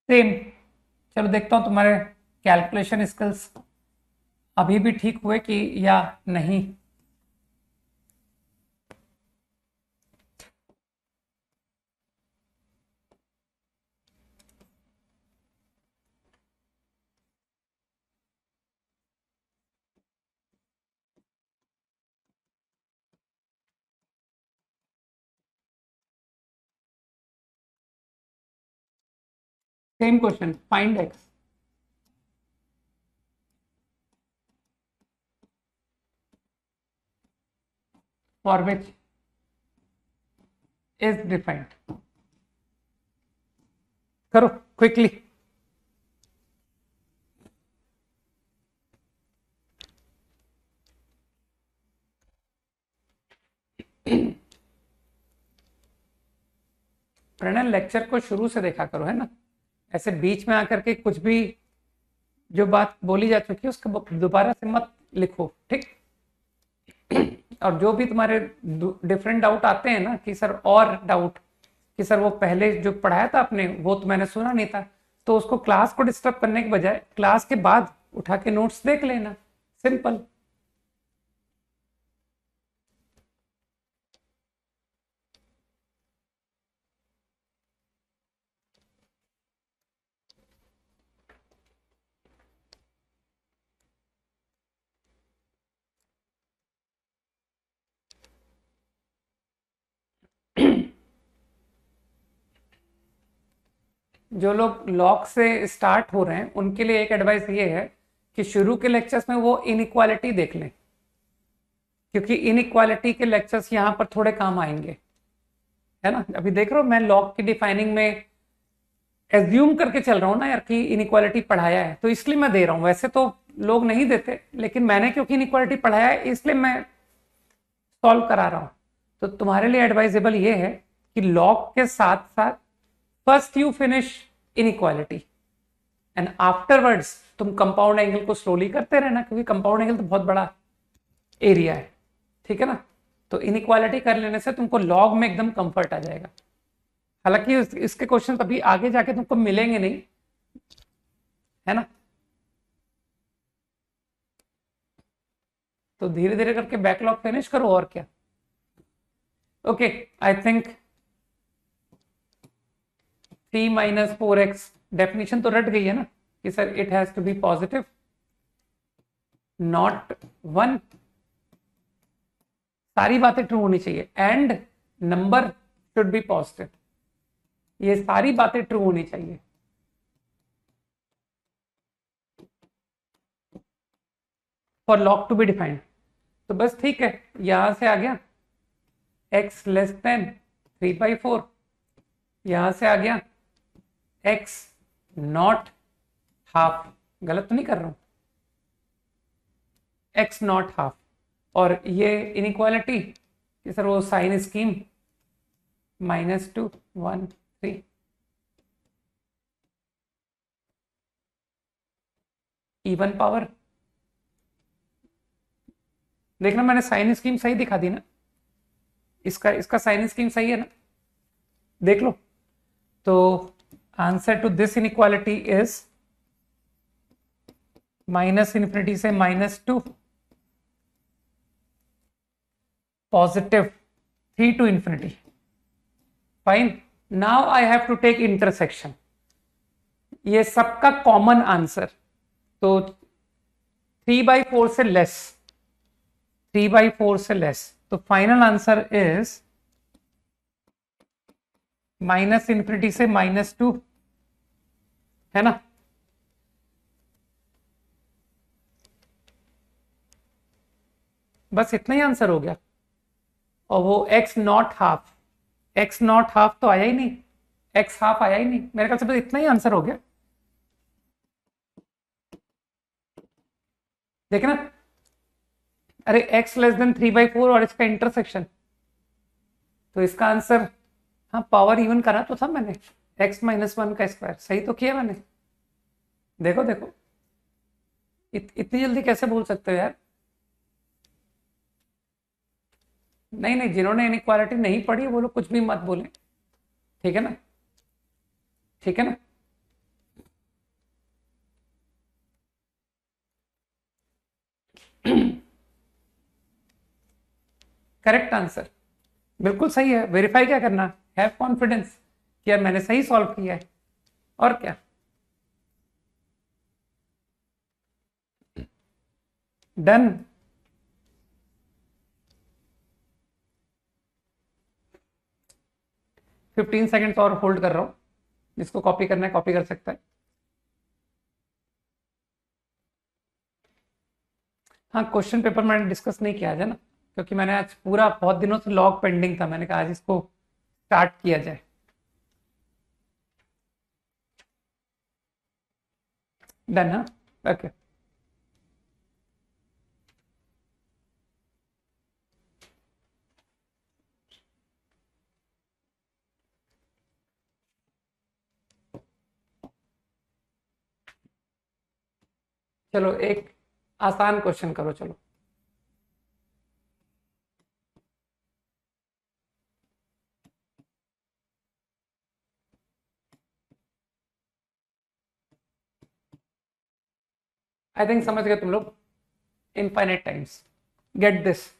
A: same. चलो देखता हूं तुम्हारे कैलकुलेशन स्किल्स अभी भी ठीक हुए कि या नहीं। Same question, find x. for which is defined. करो क्विकली। प्रणय लेक्चर को शुरू से देखा करो, है ना, ऐसे बीच में आकर के कुछ भी जो बात बोली जा चुकी है उसको दोबारा से मत लिखो, ठीक। और जो भी तुम्हारे डिफरेंट डाउट आते हैं ना कि सर और डाउट कि सर वो पहले जो पढ़ाया था आपने वो तो मैंने सुना नहीं था, तो उसको क्लास को डिस्टर्ब करने के बजाय क्लास के बाद उठा के नोट्स देख लेना, सिंपल। जो लोग लॉग से स्टार्ट हो रहे हैं उनके लिए एक एडवाइस ये है कि शुरू के लेक्चर्स में वो इनइक्वालिटी देख लें, क्योंकि इनइक्वालिटी के लेक्चर्स यहाँ पर थोड़े काम आएंगे, है ना। अभी देख रहे हो मैं लॉग की डिफाइनिंग में एज्यूम करके चल रहा हूँ ना यार कि इनइक्वालिटी पढ़ाया है, तो इसलिए मैं दे रहा हूँ। वैसे तो लोग नहीं देते, लेकिन मैंने क्योंकि इनइक्वालिटी पढ़ाया है इसलिए मैं सॉल्व करा रहा हूँ। तो तुम्हारे लिए एडवाइजेबल ये है कि लॉग के साथ साथ first you finish inequality and afterwards तुम कंपाउंड एंगल को स्लोली करते रहना, क्योंकि कंपाउंड एंगल तो बहुत बड़ा एरिया है, ठीक है ना। तो इनइक्वालिटी कर लेने से तुमको लॉग में एकदम कंफर्ट आ जाएगा। हालांकि इसके क्वेश्चन अभी आगे जाके तुमको मिलेंगे नहीं, है ना। तो धीरे धीरे करके बैकलॉग फिनिश करो और क्या। Okay, I think 3 - 4x definition तो रट गई है ना कि sir it has to be positive, not 1, सारी बातें ट्रू होनी चाहिए, and number should be positive, ये सारी बातें ट्रू होनी चाहिए। For log to be defined, तो बस ठीक है, यहां से आ गया x लेस देन 3/4, यहां से आ गया x नॉट हाफ, गलत तो नहीं कर रहा हूं, x नॉट हाफ, और ये इनइक्वालिटी कि सर वो साइन स्कीम -2 1 3, इवन पावर, देखना मैंने साइन स्कीम सही दिखा दी ना, इसका साइन स्कीम सही है ना, देख लो। तो answer to this inequality is -∞ से -2 positive 3 to infinity, fine। now I have to take intersection, ये सबका कॉमन आंसर, तो 3/4 से लेस, 3/4 से लेस, तो फाइनल आंसर इज -∞ से -2, है ना। बस इतना ही आंसर हो गया, और वो x not half, x not half तो आया ही नहीं, x हाफ आया ही नहीं, मेरे ख्याल से बस इतना ही आंसर हो गया, देखना। अरे x लेस देन 3/4 और इसका इंटरसेक्शन, तो इसका आंसर, हाँ पावर इवन करा तो था मैंने, x - 1 का स्क्वायर, सही तो किया मैंने, देखो देखो, इतनी जल्दी कैसे बोल सकते हो यार। नहीं नहीं, जिन्होंने इनइक्वालिटी नहीं पढ़ी वो लोग कुछ भी मत बोले, ठीक है ना, ठीक है ना। करेक्ट आंसर, बिल्कुल सही है। वेरीफाई क्या करना, हैव कॉन्फिडेंस कि यार मैंने सही सॉल्व किया है, और क्या। डन। फिफ्टीन सेकेंड्स और होल्ड कर रहा हूं, जिसको कॉपी करना है कॉपी कर सकता है। हाँ, क्वेश्चन पेपर मैंने डिस्कस नहीं किया है ना, क्योंकि मैंने आज पूरा बहुत दिनों से लॉग पेंडिंग था, मैंने कहा आज इसको स्टार्ट किया जाए। डन, हाँ, ओके। चलो एक आसान क्वेश्चन करो, चलो। आई थिंक समझ गए तुम लोग। Infinite times, get this.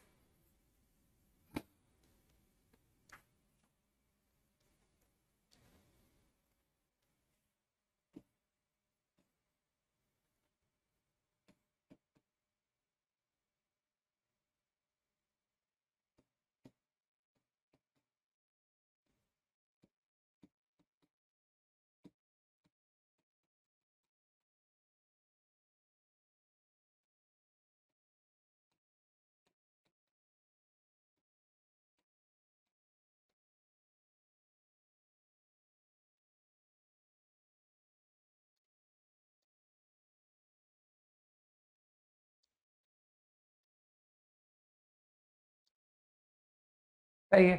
A: सही है,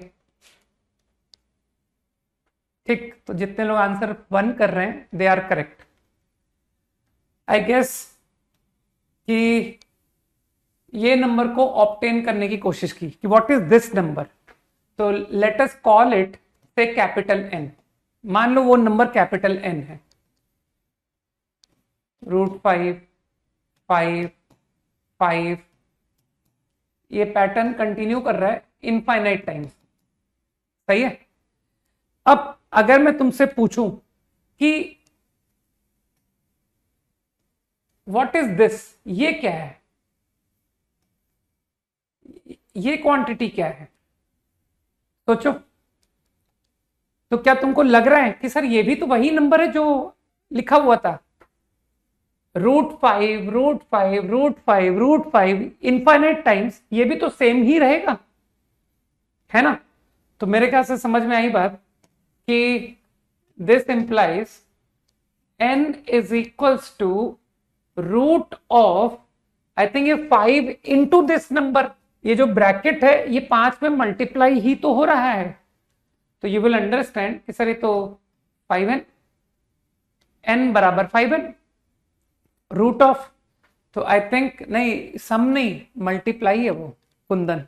A: ठीक। तो जितने लोग आंसर 1 कर रहे हैं they are correct. I guess कि ये नंबर को ऑब्टेन करने की कोशिश की कि व्हाट इज दिस नंबर। तो लेट अस कॉल इट से कैपिटल एन। मान लो वो नंबर कैपिटल एन है, √5, 5, 5। ये पैटर्न कंटिन्यू कर रहा है इनफाइनाइट टाइम्स, सही है। अब अगर मैं तुमसे पूछूं कि व्हाट इज दिस, ये क्या है, ये क्वांटिटी क्या है, सोचो। तो क्या तुमको लग रहा है कि सर ये भी तो वही नंबर है जो लिखा हुआ था, √5, √5, √5, √5 इनफाइनाइट टाइम्स, ये भी तो सेम ही रहेगा, है ना। तो मेरे ख्याल से समझ में आई बात कि this implies n is equals to root of, I think ये 5 इंटू दिस नंबर। ये जो ब्रैकेट है ये 5 में मल्टीप्लाई ही तो हो रहा है। तो यू विल अंडरस्टैंड कि सर ये तो 5n, n बराबर 5n रूट ऑफ। तो आई थिंक नहीं, सम नहीं, मल्टीप्लाई है वो कुंदन,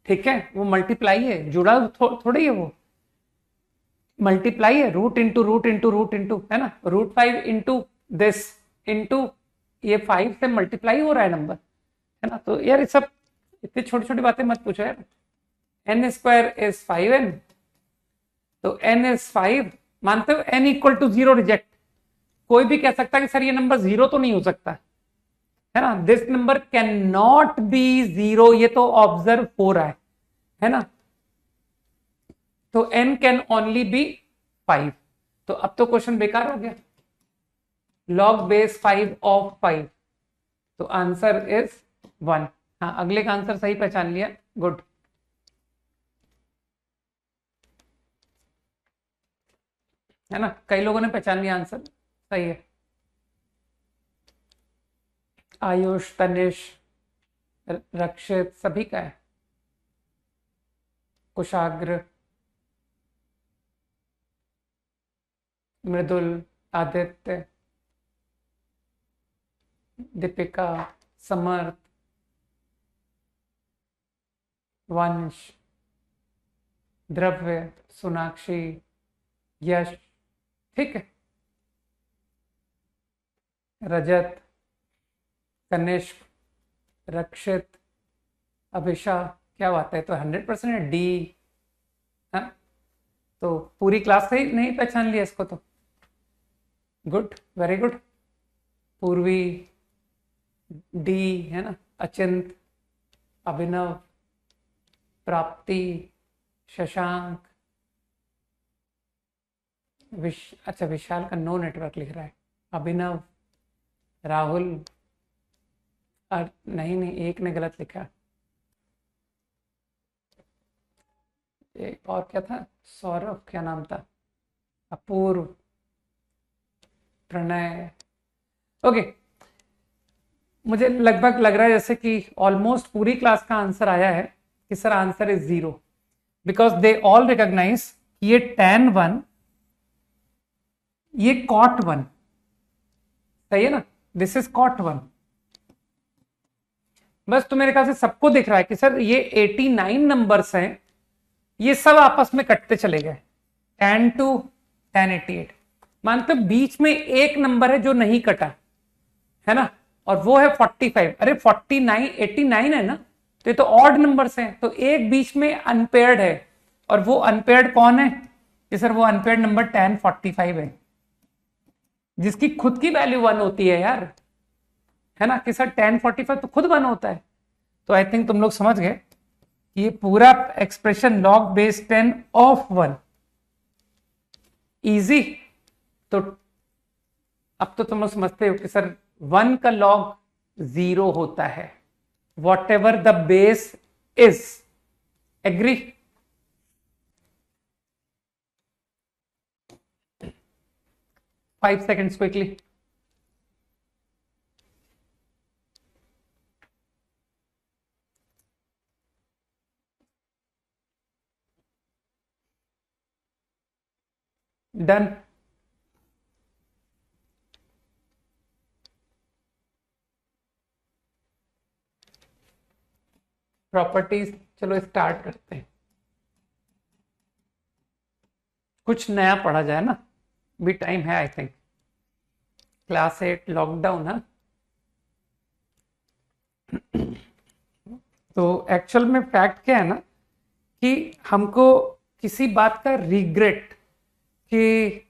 A: ठीक है। वो मल्टीप्लाई है, जुड़ा थोड़ी है वो, मल्टीप्लाई है, root into root into root into, है ना। √5 इंटू दिस इंटू ये 5 से मल्टीप्लाई हो रहा है नंबर, है ना। तो यार ये सब इतनी छोटी छोटी बातें मत पूछो यार। n स्क्वायर इज 5n, तो n इज 5, मानते हो n इक्वल टू 0 रिजेक्ट। कोई भी कह सकता है कि सर ये नंबर 0 तो नहीं हो सकता, है ना। This number can not be 0, ये तो ऑब्जर्व हो रहा है ना। तो n कैन ओनली बी 5। तो अब तो क्वेश्चन बेकार हो गया, log बेस 5 ऑफ 5। तो आंसर इज 1। हाँ, अगले का आंसर सही पहचान लिया, गुड। है ना, कई लोगों ने पहचान लिया आंसर, सही है। आयुष, तनिष, रक्षित सभी का है, कुशाग्र, मृदुल, आदित्य, दीपिका, समर्थ, वंश, द्रव्य, सोनाक्षी, यश, ठीक है। रजत, कनिष्क, रक्षित, अभिषा, क्या बात है, तो 100% है डी। हाँ, तो पूरी क्लास से ही नहीं पहचान लिया इसको, तो गुड, वेरी गुड। पूर्वी डी, है ना। अचिंत, अभिनव, प्राप्ति, शशांक, अच्छा विशाल का नो नेटवर्क लिख रहा है, अभिनव, राहुल, नहीं नहीं, एक ने गलत लिखा, एक और क्या था, सौरभ, क्या नाम था, अपूर्व, प्रणय। ओके, मुझे लगभग लग रहा है जैसे कि ऑलमोस्ट पूरी क्लास का आंसर आया है कि sir answer is 0, because they all recognise ये tan 1, ये cot 1, सही है ना, दिस इज cot 1। बस तो मेरे ख्याल से सबको दिख रहा है कि सर ये 89 नंबर्स हैं, ये सब आपस में कटते चले गए, tan 2, tan 88। मानते बीच में एक नंबर है जो नहीं कटा है ना, और वो है 45। अरे 49, 89 है ना, तो ये तो ऑड नंबर्स हैं, तो एक बीच में अनपेयर्ड है, और वो अनपेयर्ड कौन है कि सर वो अनपेयर्ड नंबर tan 45 है, जिसकी खुद की वैल्यू 1 होती है यार, है ना, कि सर tan 45 तो खुद 1 होता है। तो आई थिंक तुम लोग समझ गए कि ये पूरा expression log base 10 of 1 easy. तो अब तो तुम लोग समझते हो कि सर 1 का log 0 होता है, whatever the base is. Agree? Five seconds quickly. Done. Properties, चलो स्टार्ट करते हैं, कुछ नया पढ़ा जाए ना, भी टाइम है आई थिंक। क्लास 8 लॉकडाउन है, तो एक्चुअल में फैक्ट क्या है ना कि हमको किसी बात का रिग्रेट, कि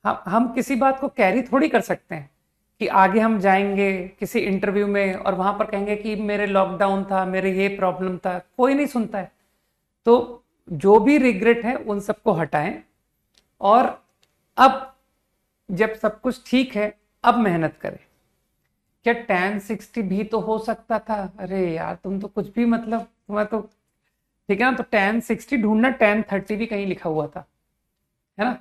A: हम किसी बात को कैरी थोड़ी कर सकते हैं कि आगे हम जाएंगे किसी इंटरव्यू में और वहां पर कहेंगे कि मेरे लॉकडाउन था, मेरे ये प्रॉब्लम था, कोई नहीं सुनता है। तो जो भी रिग्रेट है उन सबको हटाएं, और अब जब सब कुछ ठीक है अब मेहनत करें। क्या tan 60 भी तो हो सकता था? अरे यार तुम तो कुछ भी, मतलब तुम्हें तो ठीक है ना, तो tan 60 ढूंढना, tan 30 भी कहीं लिखा हुआ था, है ना,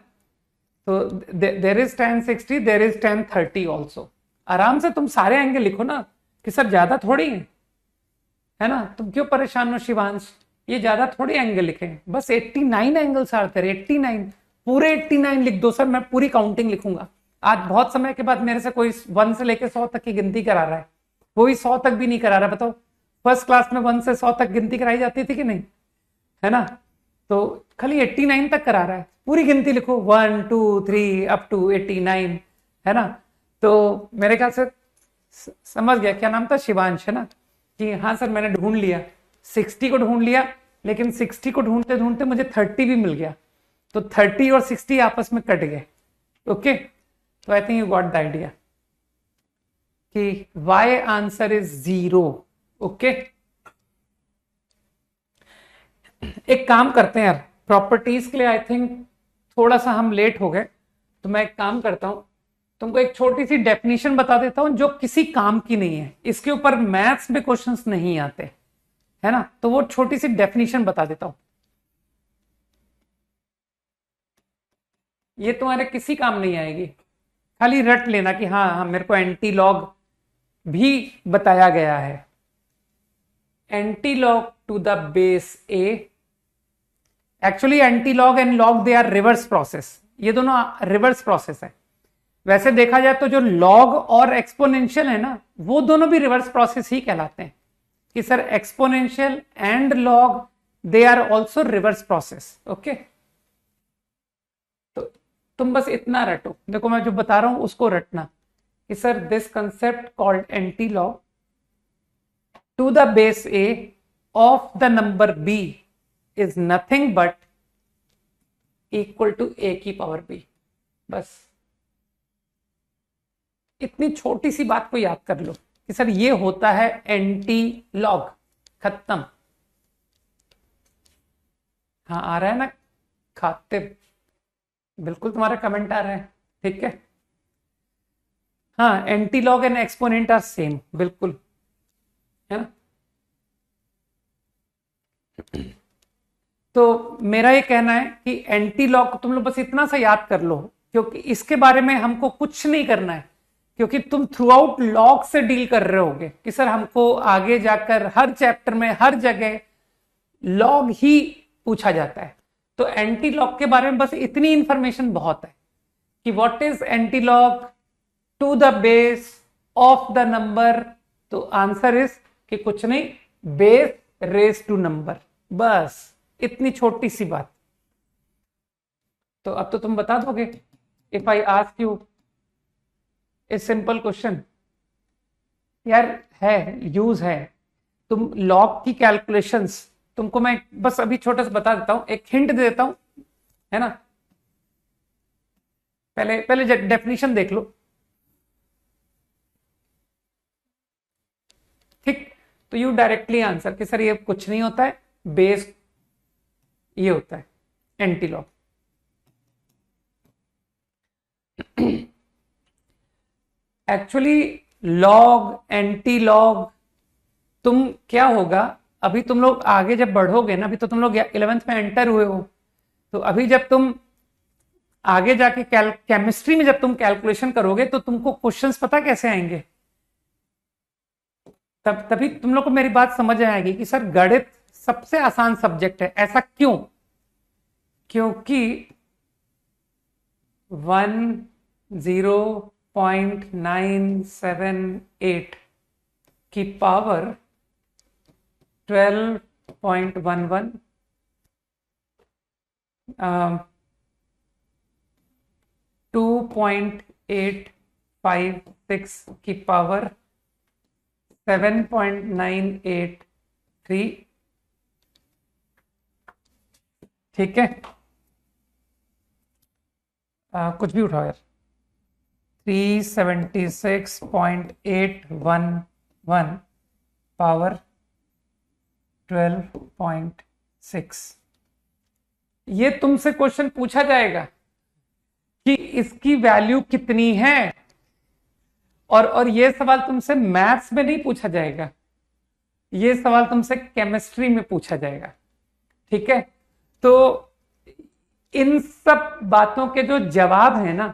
A: तो there is tan 60, there is tan 30 also. आराम से तुम सारे एंगल लिखो ना, कि सर ज्यादा थोड़ी है ना, तुम क्यों परेशान हो शिवांश, ये ज्यादा थोड़ी एंगल लिखे, बस 89 एंगल्स आर देयर, 89, पूरे 89 लिख दो सर, मैं पूरी काउंटिंग लिखूंगा। आज बहुत समय के बाद मेरे से कोई 1 से लेके 100 तक की गिनती करा रहा है, कोई 100 तक भी नहीं करा रहा। बताओ फर्स्ट क्लास में 1 से 100 तक गिनती कराई जाती थी कि नहीं, है ना, तो खाली 89 तक करा रहा है, पूरी गिनती लिखो 1 2 3 अप टू 89, है ना। तो मेरे ख्याल से समझ गया, क्या नाम था, शिवांश, है ना, कि हाँ सर मैंने ढूंढ लिया, 60 को ढूंढ लिया, लेकिन 60 को ढूंढते ढूंढते मुझे 30 भी मिल गया, तो 30 और 60 आपस में कट गए। ओके, तो I think you got the idea कि वाई आंसर इज 0। ओके, एक काम करते हैं यार, प्रॉपर्टीज के लिए आई थिंक थोड़ा सा हम लेट हो गए, तो मैं एक काम करता हूं, तुमको एक छोटी सी डेफिनेशन बता देता हूं जो किसी काम की नहीं है, इसके ऊपर मैथ्स में क्वेश्चंस नहीं आते, है ना, तो वो छोटी सी डेफिनेशन बता देता हूं, ये तुम्हारे किसी काम नहीं आएगी, खाली रट लेना कि हाँ हाँ मेरे को एंटी लॉग भी बताया गया है। Anti log to the base a, actually anti log and log they are reverse process, ये दोनों रिवर्स प्रोसेस है। वैसे देखा जाए तो जो लॉग और एक्सपोनेंशियल है ना, वो दोनों भी रिवर्स प्रोसेस ही कहलाते हैं, कि sir exponential and log they are also reverse process. Okay, तो तुम बस इतना रटो, देखो मैं जो बता रहा हूं उसको रटना, कि sir this concept called anti log to the base a of the number b is nothing but equal to a की पावर बी। बस इतनी छोटी सी बात को याद कर लो कि सर ये होता है एंटी लॉग, खत्म। हाँ आ रहा है ना खाते, बिल्कुल तुम्हारा कमेंट आ रहा है, ठीक है, हाँ anti log and exponent are same, बिल्कुल, है ना। तो मेरा ये कहना है कि एंटी लॉग तुम लोग बस इतना सा याद कर लो, क्योंकि इसके बारे में हमको कुछ नहीं करना है, क्योंकि तुम थ्रू आउट लॉग से डील कर रहे होगे कि सर हमको आगे जाकर हर चैप्टर में हर जगह लॉग ही पूछा जाता है। तो एंटी लॉग के बारे में बस इतनी इंफॉर्मेशन बहुत है कि what is anti log to the base of the number. तो आंसर इज कि कुछ नहीं, बेस रेज टू नंबर, बस इतनी छोटी सी बात। तो अब तो तुम बता दोगे। If I ask U a simple question, यार है यूज है, तुम लॉग की कैलकुलेशंस, तुमको मैं बस अभी छोटा सा बता देता हूं, एक हिंट दे देता हूं, है ना। पहले डेफिनेशन देख लो, ठीक। तो यू डायरेक्टली आंसर कि सर ये कुछ नहीं होता है, बेस ये होता है anti log. Actually log anti log, तुम क्या होगा, अभी तुम लोग आगे जब बढ़ोगे ना, अभी तो तुम लोग 11th में एंटर हुए हो, तो अभी जब तुम आगे जाके केमिस्ट्री में जब तुम कैलकुलेशन करोगे तो तुमको क्वेश्चंस पता कैसे आएंगे, तभी तुम लोग को मेरी बात समझ आएगी कि सर गणित सबसे आसान सब्जेक्ट है। ऐसा क्यों? क्योंकि 10.978 की पावर 12.11 2.856 की पावर 7.983, ठीक है। कुछ भी उठाओ यार, 376.811 पावर 12.6। ये तुमसे क्वेश्चन पूछा जाएगा कि इसकी वैल्यू कितनी है, और ये सवाल तुमसे मैथ्स में नहीं पूछा जाएगा, ये सवाल तुमसे केमिस्ट्री में पूछा जाएगा, ठीक है। तो इन सब बातों के जो जवाब है ना,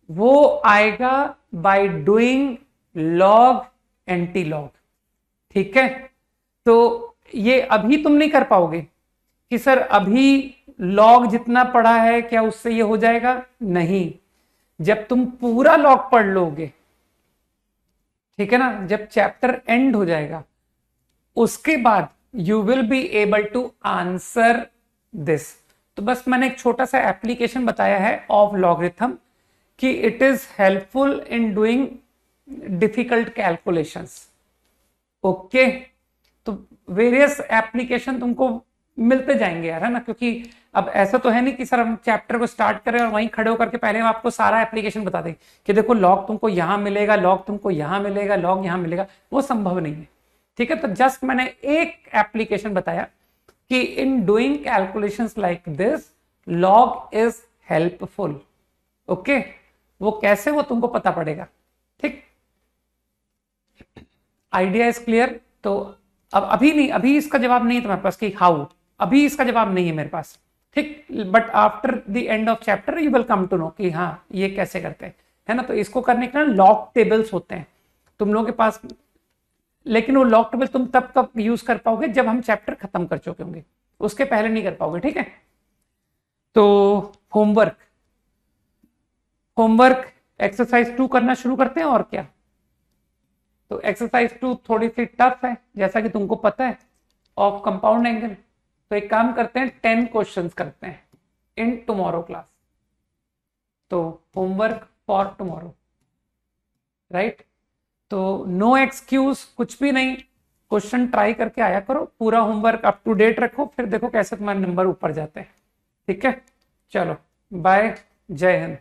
A: वो आएगा by doing log anti log, ठीक है। तो ये अभी तुम नहीं कर पाओगे कि सर अभी लॉग जितना पढ़ा है क्या उससे ये हो जाएगा, नहीं। जब तुम पूरा लॉग पढ़ लोगे, ठीक है ना, जब चैप्टर एंड हो जाएगा, उसके बाद you will be able to answer this. तो बस मैंने एक छोटा सा एप्लीकेशन बताया है ऑफ लॉगरिथम कि it is helpful in doing difficult calculations, okay. तो वेरियस एप्लीकेशन तुमको मिलते जाएंगे यार, है ना, क्योंकि अब ऐसा तो है नहीं कि सर हम चैप्टर को स्टार्ट करें और वहीं खड़े होकर के पहले हम आपको सारा एप्लीकेशन बता दें कि देखो लॉग तुमको यहां मिलेगा, लॉग तुमको यहां मिलेगा, लॉग यहां मिलेगा, वो संभव नहीं है, ठीक है। तो जस्ट मैंने एक एप्लीकेशन बताया कि in doing calculations like this log is helpful, okay. वो कैसे, वो तुमको पता पड़ेगा, ठीक। Idea is clear. तो अब अभी नहीं, अभी इसका जवाब नहीं है तुम्हारे पास कि हाउ, अभी इसका जवाब नहीं है मेरे पास, ठीक। But after the end of chapter you will come to know कि हाँ ये कैसे करते हैं, है ना। तो इसको करने के लिए लॉग टेबल्स होते हैं तुम लोगों के पास, लेकिन वो लॉग टेबल तुम तब कब यूज कर पाओगे जब हम चैप्टर खत्म कर चुके होंगे, उसके पहले नहीं कर पाओगे, ठीक है। तो होमवर्क एक्सरसाइज 2 करना शुरू करते हैं, और क्या। तो एक्सरसाइज 2 थोड़ी सी टफ है, जैसा कि तुमको पता है, ऑफ कंपाउंड एंगल। तो एक काम करते हैं, 10 क्वेश्चंस करते हैं इन टुमारो क्लास। तो होमवर्क फॉर टुमारो, राइट। तो नो एक्सक्यूज, कुछ भी नहीं, क्वेश्चन ट्राई करके आया करो, पूरा होमवर्क अप टू डेट रखो, फिर देखो कैसे तुम्हारे नंबर ऊपर जाते हैं, ठीक है। चलो बाय, जय हिंद।